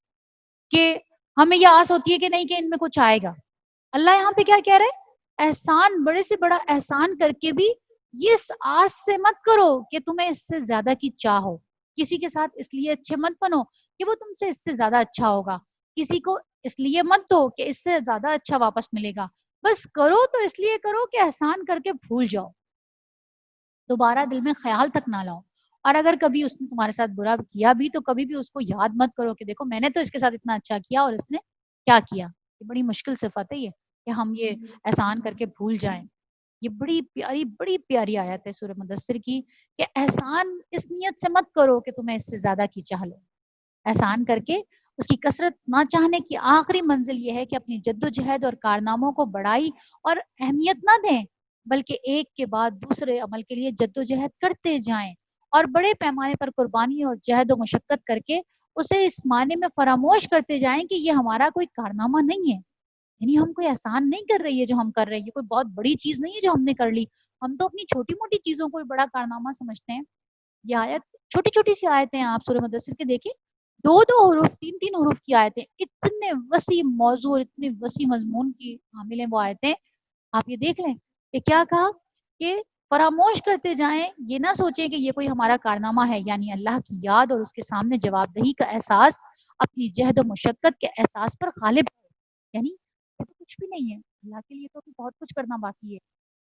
کہ ہمیں یہ آس ہوتی ہے کہ نہیں کہ ان میں کچھ آئے گا۔ اللہ یہاں پہ کیا کہہ رہے ہیں؟ احسان، بڑے سے بڑا احسان کر کے بھی اس آس سے مت کرو کہ تمہیں اس سے زیادہ کی چاہ ہو۔ کسی کے ساتھ اس لیے اچھے مت بنو کہ وہ تم سے اس سے زیادہ اچھا ہوگا، کسی کو اس لیے مت دو کہ اس سے زیادہ اچھا واپس ملے گا۔ بس کرو تو اس لیے کرو کہ احسان کر کے بھول جاؤ، دوبارہ دل میں خیال تک نہ لاؤ۔ اور اگر کبھی اس نے تمہارے ساتھ برا کیا بھی تو کبھی بھی اس کو یاد مت کرو کہ دیکھو میں نے تو اس کے ساتھ اتنا اچھا کیا اور اس نے کیا کیا۔ یہ بڑی مشکل صفت ہے یہ، کہ ہم یہ احسان کر کے بھول جائیں۔ یہ بڑی پیاری آیت ہے سورہ مدثر کی، کہ احسان اس نیت سے مت کرو کہ تمہیں اس سے زیادہ کی چاہ لو۔ احسان کر کے اس کی کثرت نہ چاہنے کی آخری منزل یہ ہے کہ اپنی جد و جہد اور کارناموں کو بڑائی اور اہمیت نہ دیں، بلکہ ایک کے بعد دوسرے عمل کے لیے جد و جہد کرتے جائیں اور بڑے پیمانے پر قربانی اور جہد و مشقت کر کے اسے اس معنی میں فراموش کرتے جائیں کہ یہ ہمارا کوئی کارنامہ نہیں ہے، یعنی ہم کوئی احسان نہیں کر رہی ہے جو ہم کر رہے ہیں، یہ کوئی بہت بڑی چیز نہیں ہے جو ہم نے کر لی، ہم تو اپنی چھوٹی موٹی چیزوں کو بڑا کارنامہ سمجھتے ہیں۔ یہ آیت، چھوٹی چھوٹی سی آیتیں آپ سورہ مدثر کے دیکھیں، دو دو حروف، تین تین حروف کی آیتیں، اتنے وسیع موضوع اور اتنے وسیع مضمون کی حامل ہیں وہ آیتیں۔ آپ یہ دیکھ لیں کہ کیا کہا کہ فراموش کرتے جائیں، یہ نہ سوچیں کہ یہ کوئی ہمارا کارنامہ ہے، یعنی اللہ کی یاد اور اس کے سامنے جواب دہی کا احساس اپنی جہد و مشقت کے احساس پر غالب ہے، یعنی یہ تو کچھ بھی نہیں ہے، اللہ کے لیے تو ابھی بہت کچھ کرنا باقی ہے،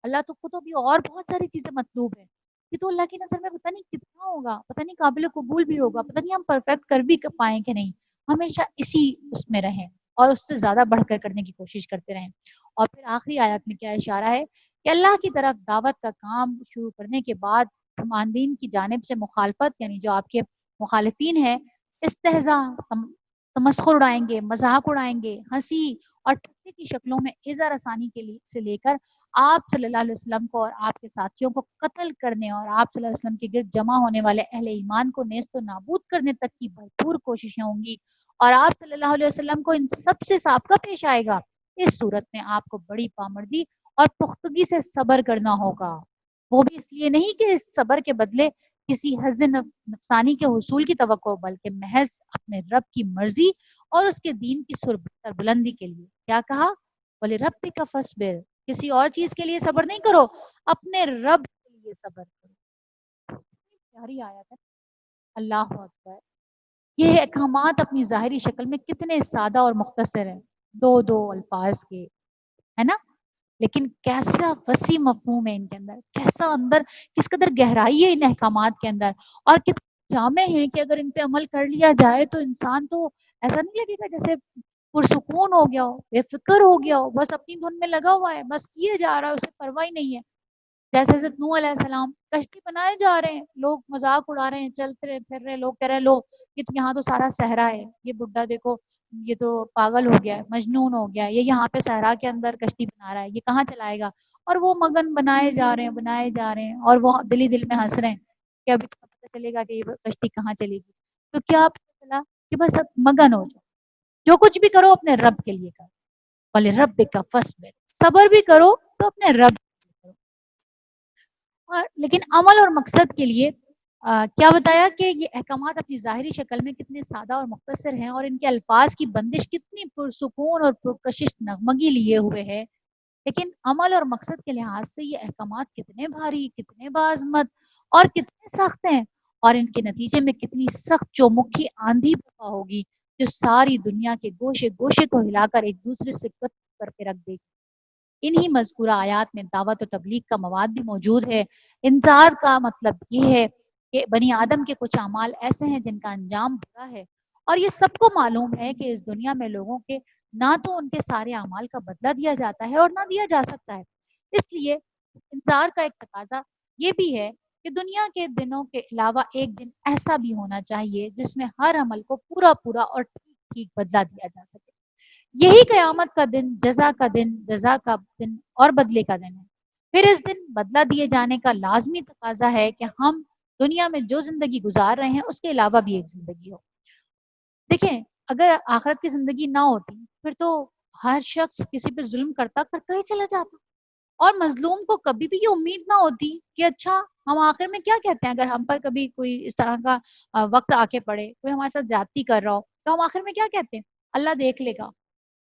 اللہ تو خود ابھی اور بہت ساری چیزیں مطلوب ہے، یہ تو اللہ کی نظر میں پتہ نہیں کتنا ہوگا، پتہ نہیں قابل قبول بھی ہوگا، پتہ نہیں ہم پرفیکٹ کر بھی پائیں کہ نہیں۔ ہمیشہ اسی اس میں رہیں اور اس سے زیادہ بڑھ کر کرنے کی کوشش کرتے رہیں۔ اور پھر آخری آیات میں کیا اشارہ ہے کہ اللہ کی طرف دعوت کا کام شروع کرنے کے بعد فرماندین کی جانب سے مخالفت، یعنی جو آپ کے مخالفین ہیں، استہزاء، تمسخر اڑائیں گے، مذاق اڑائیں گے، ہنسی اور ٹھٹے کی شکلوں میں ایذا رسانی کے لیے سے لے کر آپ صلی اللہ علیہ وسلم کو اور آپ کے ساتھیوں کو قتل کرنے اور آپ صلی اللہ علیہ وسلم کے گرد جمع ہونے والے اہل ایمان کو نیست و نابود کرنے تک کی بھرپور کوششیں ہوں گی، اور آپ صلی اللہ علیہ وسلم کو ان سب سے سابقہ پیش آئے گا۔ اس صورت میں آپ کو بڑی پامردی اور پختگی سے صبر کرنا ہوگا، وہ بھی اس لیے نہیں کہ اس صبر کے بدلے کسی حظ نقصانی کے حصول کی توقع، بلکہ محض اپنے رب کی مرضی اور اس کے دین کی سربلندی کے لیے۔ کیا کہا؟ بولے رب کا فصبر، کسی اور چیز کے لیے صبر نہیں کرو، اپنے رب کے لیے صبر کرو۔ پیاری آیت ہے، اللہ اکبر۔ یہ احکامات اپنی ظاہری شکل میں کتنے سادہ اور مختصر ہیں، دو دو الفاظ کے، ہے نا، لیکن کیسا وسیع مفہوم ہے ان کے اندر، کیسا اندر کس قدر گہرائی ہے ان احکامات کے اندر، اور کتنے جامع ہیں کہ اگر ان پہ عمل کر لیا جائے تو انسان تو ایسا نہیں لگے گا جیسے پرسکون ہو گیا ہو، بے فکر ہو گیا ہو، بس اپنی دھن میں لگا ہوا ہے، بس کیے جا رہا ہے، اسے پرواہ ہی نہیں ہے۔ جیسے حضرت نوح علیہ السلام کشتی بنائے جا رہے ہیں، لوگ مذاق اڑا رہے ہیں، چلتے رہے پھر رہے، لوگ کہہ رہے ہیں لو یہ تو یہاں تو سارا صحرا ہے، یہ بڈھا دیکھو یہ تو پاگل ہو گیا ہے، مجنون ہو گیا ہے، یہ یہاں پہ صحرا کے اندر کشتی بنا رہا ہے، یہ کہاں چلائے گا؟ اور وہ مگن بنائے جا رہے ہیں بنائے جا رہے ہیں، اور وہ دل ہی دل میں ہنس رہے ہیں کہ ابھی تو پتہ چلے گا کہ یہ کشتی کہاں چلے گی۔ تو کیا پتہ چلا کہ بس اب مگن ہو جاؤ، جو کچھ بھی کرو اپنے رب کے لیے کرو، بولے رب کا فصبر، صبر بھی کرو تو اپنے رب کے لیے کرو۔ اور لیکن عمل اور مقصد کے لیے کیا بتایا کہ یہ احکامات اپنی ظاہری شکل میں کتنے سادہ اور مختصر ہیں، اور ان کے الفاظ کی بندش کتنی پرسکون اور پرکشش نغمگی لیے ہوئے ہے، لیکن عمل اور مقصد کے لحاظ سے یہ احکامات کتنے بھاری، کتنے باعظمت اور کتنے سخت ہیں، اور ان کے نتیجے میں کتنی سخت چومکھی آندھی برپا ہوگی جو ساری دنیا کے گوشے گوشے کو ہلا کر ایک دوسرے سے کٹ کر کے رکھ دے گی۔ انہی مذکورہ آیات میں دعوت و تبلیغ کا مواد بھی موجود ہے۔ انذار کا مطلب یہ ہے کہ بنی آدم کے کچھ اعمال ایسے ہیں جن کا انجام برا ہے، اور یہ سب کو معلوم ہے کہ اس دنیا میں لوگوں کے نہ تو ان کے سارے اعمال کا بدلہ دیا جاتا ہے اور نہ دیا جا سکتا ہے۔ اس لیے انذار کا ایک تقاضا یہ بھی ہے کہ دنیا کے دنوں کے علاوہ ایک دن ایسا بھی ہونا چاہیے جس میں ہر عمل کو پورا پورا اور ٹھیک ٹھیک بدلہ دیا جا سکے۔ یہی قیامت کا دن، جزا کا دن، جزا کا دن اور بدلے کا دن ہے۔ پھر اس دن بدلہ دیے جانے کا لازمی تقاضا ہے کہ ہم دنیا میں جو زندگی گزار رہے ہیں اس کے علاوہ بھی ایک زندگی ہو۔ دیکھیں اگر آخرت کی زندگی نہ ہوتی پھر تو ہر شخص کسی پہ ظلم کرتا کرتا ہی چلا جاتا، اور مظلوم کو کبھی بھی یہ امید نہ ہوتی کہ اچھا ہم آخر میں کیا کہتے ہیں، اگر ہم پر کبھی کوئی اس طرح کا وقت آ کے پڑے، کوئی ہمارے ساتھ زیادتی کر رہا ہو، تو ہم آخر میں کیا کہتے ہیں؟ اللہ دیکھ لے گا،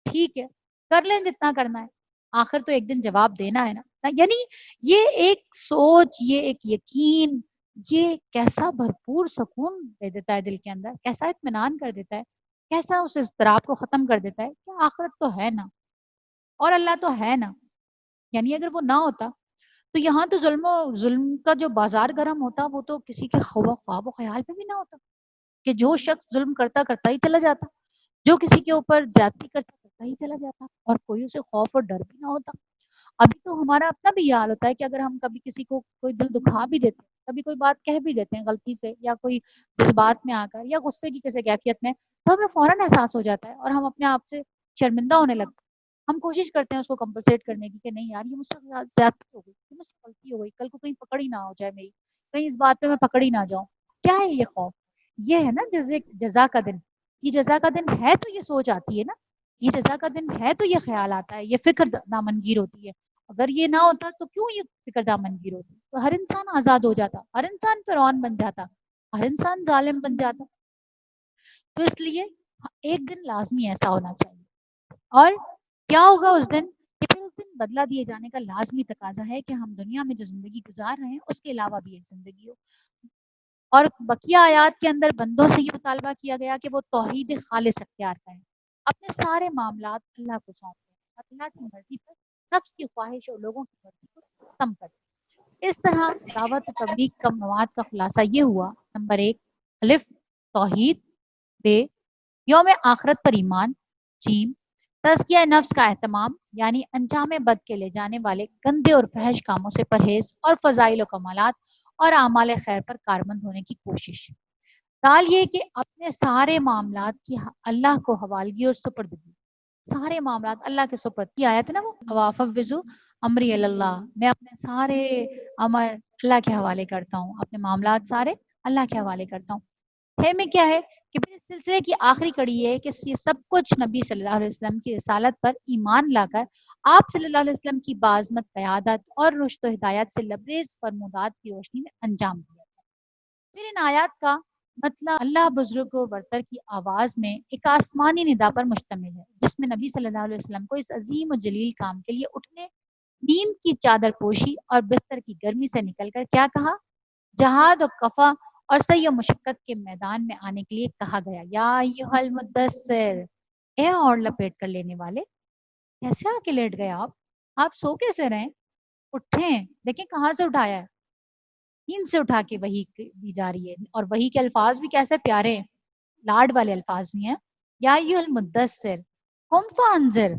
ٹھیک ہے کر لیں جتنا کرنا ہے، آخر تو ایک دن جواب دینا ہے نا۔ یعنی یہ ایک سوچ، یہ ایک یقین، یہ کیسا بھرپور سکون دے دیتا ہے دل کے اندر، کیسا اطمینان کر دیتا ہے، کیسا اس اضطراب کو ختم کر دیتا ہے کہ آخرت تو ہے نا، اور اللہ تو ہے نا۔ یعنی اگر وہ نہ ہوتا تو یہاں تو ظلم کا جو بازار گرم ہوتا وہ تو کسی کے خواب و خیال میں بھی نہ ہوتا، کہ جو شخص ظلم کرتا کرتا ہی چلا جاتا، جو کسی کے اوپر زیادتی کرتا کرتا ہی چلا جاتا، اور کوئی اسے خوف اور ڈر بھی نہ ہوتا۔ ابھی تو ہمارا اپنا بھی یہ حال ہوتا ہے کہ اگر ہم کبھی کسی کو کوئی دل دکھا بھی دیتے ہیں، کبھی کوئی بات کہہ بھی دیتے ہیں غلطی سے، یا کوئی جذبات میں آ کر یا غصے کی کسی کیفیت میں، تو ہمیں فوراً احساس ہو جاتا ہے اور ہم اپنے آپ سے شرمندہ ہونے لگتے ہیں۔ ہم کوشش کرتے ہیں اس کو کمپنسیٹ کرنے کی کہ نہیں یار یہ مجھ سے زیادتی ہو گئی، یہ مجھ سے غلطی ہو گئی، کل کو کہیں پکڑ ہی نہ ہو جائے میری، کہیں اس بات پہ میں پکڑ ہی نہ جاؤں۔ کیا ہے یہ خوف؟ یہ ہے نا جزا کا دن۔ یہ جزا کا دن ہے تو یہ سوچ آتی ہے نا، یہ جزا کا دن ہے تو یہ خیال آتا ہے، یہ فکر دامنگیر ہوتی ہے۔ اگر یہ نہ ہوتا تو کیوں یہ فکر دامنگیر ہوتی؟ تو ہر انسان آزاد ہو جاتا، ہر انسان فرعون بن جاتا، ہر انسان ظالم بن جاتا۔ تو اس لیے ایک دن لازمی ایسا ہونا چاہیے، اور کیا ہوگا اس دن کہ پھر اس دن بدلہ دیے جانے کا لازمی تقاضا ہے کہ ہم دنیا میں جو زندگی گزار رہے ہیں اس کے علاوہ بھی ایک زندگی ہو۔ اور بقیہ آیات کے اندر بندوں سے یہ مطالبہ کیا گیا کہ وہ توحید خالص اختیار کریں، اپنے سارے معاملات اللہ کو سونپ دیں اور اللہ کی مرضی پر نفس کی خواہش اور لوگوں کی مرضی کو ختم کر دیں۔ اس طرح دعوت و تبلیغ کا مواد کا خلاصہ یہ ہوا: نمبر 1 الف توحید، بے یوم آخرت پر ایمان، جیم تزکیہ نفس کا اہتمام یعنی انجام بد کے لے جانے والے گندے اور فحش کاموں سے پرہیز اور فضائل و کمالات اور اعمال خیر پر کاربند ہونے کی کوشش، دال یہ کہ اپنے سارے معاملات کی اللہ کو حوالگی اور سپردگی، سارے معاملات اللہ کے سپرد. یہ آیت ہے نا وہ وافوضوا امری اللہ، میں اپنے سارے امر اللہ کے حوالے کرتا ہوں، اپنے معاملات سارے اللہ کے حوالے کرتا ہوں. ہے میں کیا ہے کہ پھر اس سلسلے کی آخری کڑی یہ ہے کہ یہ سب کچھ نبی صلی اللہ علیہ وسلم کی رسالت پر ایمان لا کر آپ صلی اللہ علیہ وسلم کی بعظمت قیادت اور رشد و ہدایت سے لبریز فرمودات کی روشنی میں انجام دیا. پھر ان آیات کا مطلب اللہ بزرگ و برتر کی آواز میں ایک آسمانی ندا پر مشتمل ہے، جس میں نبی صلی اللہ علیہ وسلم کو اس عظیم و جلیل کام کے لیے اٹھنے، نیند کی چادر پوشی اور بستر کی گرمی سے نکل کر کیا کہا؟ جہاد و کفا اور سی و مشقت کے میدان میں آنے کے لیے کہا گیا. یا ایھا المدثر، اے اور لپیٹ کر لینے والے. کیسے آ کے لیٹ گئے آپ سو کیسے رہیں؟ اٹھیں، دیکھیں کہاں سے اٹھایا ہے، نیند سے اٹھا کے وحی دی جا رہی ہے، اور وحی کے الفاظ بھی کیسے پیارے ہیں، لاڈ والے الفاظ بھی ہیں. یا ایھا المدثر قم فانذر،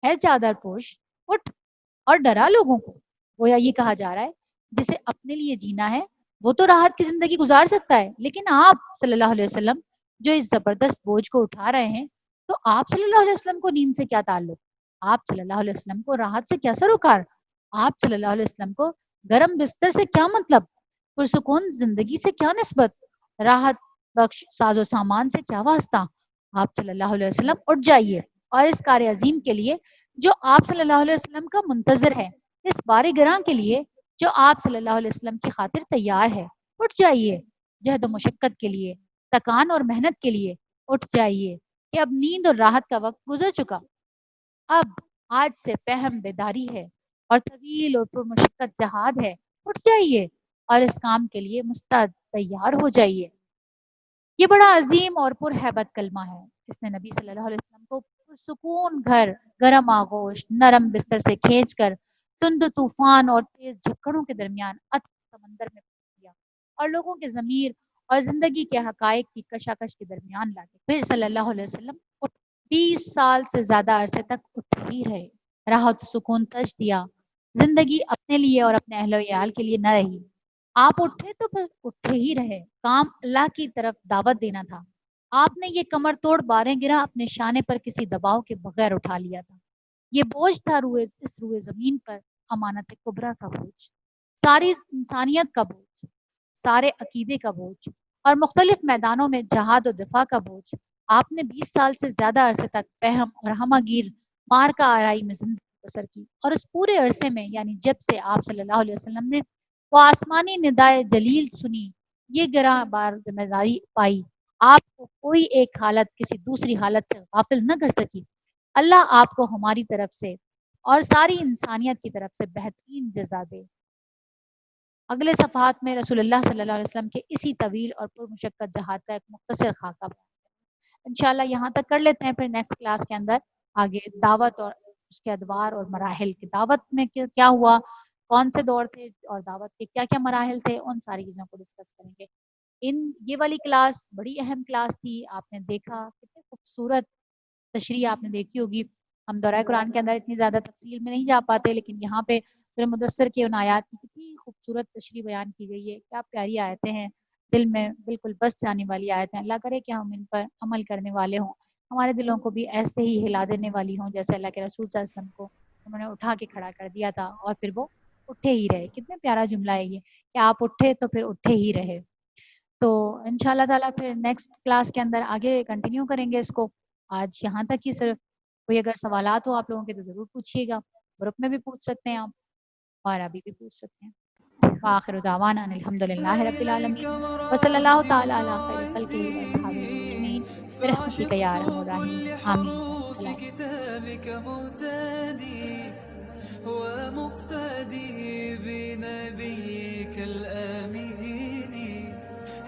اے چادر پوش اٹھ اور ڈرا لوگوں کو. گویا یہ کہا جا رہا ہے جسے اپنے لیے جینا ہے وہ تو راحت کی زندگی گزار سکتا ہے، لیکن آپ صلی اللہ علیہ وسلم جو اس زبردست بوجھ کو اٹھا رہے ہیں، تو آپ صلی اللہ علیہ وسلم کو نیند سے کیا تعلق، آپ صلی اللہ علیہ وسلم کو راحت سے کیا سروکار، آپ صلی اللہ علیہ وسلم کو گرم بستر سے کیا مطلب، پرسکون زندگی سے کیا نسبت، راحت بخش ساز و سامان سے کیا واسطہ. آپ صلی اللہ علیہ وسلم اٹھ جائیے اور اس کار عظیم کے لیے جو آپ صلی اللہ علیہ وسلم کا منتظر ہے، اس بار گراں کے لیے جو آپ صلی اللہ علیہ وسلم کی خاطر تیار ہے، اٹھ جائیے. جہد و مشقت کے لیے، تکان اور محنت کے لیے اٹھ جائیے کہ اب نیند اور راحت کا وقت گزر چکا. اب آج سے فہم بیداری ہے اور طویل اور پرمشقت جہاد ہے. اٹھ جائیے اور اس کام کے لیے مستعد تیار ہو جائیے. یہ بڑا عظیم اور پرہیبت کلمہ ہے. اس نے نبی صلی اللہ علیہ وسلم کو پرسکون گھر، گرم آغوش، نرم بستر سے کھینچ کر تند طوفان اور تیز جھکڑوں کے درمیان سمندر میں دیا اور لوگوں کے ضمیر اور زندگی کے حقائق کی کشاکش کے درمیان لا کے پھر صلی اللہ علیہ وسلم 20 سال سے زیادہ عرصے تک اٹھے ہی رہے. راحت سکون تج دیا. زندگی اپنے لیے اور اپنے اہل و عیال کے لیے نہ رہی. آپ اٹھے تو پھر اٹھے ہی رہے. کام اللہ کی طرف دعوت دینا تھا. آپ نے یہ کمر توڑ باریں گرا اپنے شانے پر کسی دباؤ کے بغیر اٹھا لیا تھا. یہ بوجھ تھا اس روئے زمین پر امانت کبریٰ کا بوجھ، ساری انسانیت کا بوجھ، سارے عقیدے کا بوجھ اور مختلف میدانوں میں جہاد و دفاع کا بوجھ. آپ نے 20 سال سے زیادہ عرصے تک پہم اور ہمہ گیر مارکا آرائی میں زندگی بسر کی، اور اس پورے عرصے میں یعنی جب سے آپ صلی اللہ علیہ وسلم نے وہ آسمانی ندائے جلیل سنی، یہ گراں بار ذمہ داری پائی، آپ کو کوئی ایک حالت کسی دوسری حالت سے غافل نہ کر سکی. اللہ آپ کو ہماری طرف سے اور ساری انسانیت کی طرف سے بہترین جزا دے. اگلے صفحات میں رسول اللہ صلی اللہ علیہ وسلم کے اسی طویل اور پرمشقت جہاد کا ایک مختصر خاکہ انشاءاللہ یہاں تک کر لیتے ہیں. پھر نیکسٹ کلاس کے اندر آگے دعوت اور اس کے ادوار اور مراحل کی، دعوت میں کیا ہوا، کون سے دور تھے اور دعوت کے کیا کیا مراحل تھے، ان ساری چیزوں کو ڈسکس کریں گے. یہ والی کلاس بڑی اہم کلاس تھی. آپ نے دیکھا کتنے خوبصورت تشریح آپ نے دیکھی ہوگی. ہم دورہ قرآن کے اندر اتنی زیادہ تفصیل میں نہیں جا پاتے، لیکن یہاں پہ سورہ مدثر کے ان آیات کی کتنی خوبصورت تشریح بیان کی گئی ہے. کیا پیاری آیتیں ہیں، دل میں بالکل بس جانے والی آیتیں. اللہ کرے کہ ہم ان پر عمل کرنے والے ہوں، ہمارے دلوں کو بھی ایسے ہی ہلا دینے والی ہوں جیسے اللہ کے رسول صلی اللہ علیہ وسلم کو انہوں نے اٹھا کے کھڑا کر دیا تھا اور پھر وہ اٹھے ہی رہے. کتنے پیارا جملہ ہے یہ کہ آپ اٹھے تو پھر اٹھے ہی رہے. تو انشاءاللہ تعالیٰ پھر نیکسٹ کلاس کے اندر آگے کنٹینیو کریں گے اس کو. آج یہاں تک ہی صرف. کوئی اگر سوالات ہو آپ لوگوں کے تو ضرور پوچھیے گا. گروپ میں بھی پوچھ سکتے ہیں آپ اور ابھی بھی پوچھ سکتے ہیں. وآخر دعوانا ان الحمدللہ رب العالمین وصلی اللہ تعالی علی خیر خلقہ واصحابہ اجمعین برحمتک یا ارحم الراحمین آمین. في كتابك مهتدي ومقتدي بنبيك الأمين.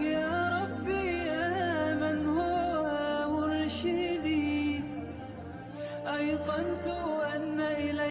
يا ربي يا من هو مرشدي أيقنت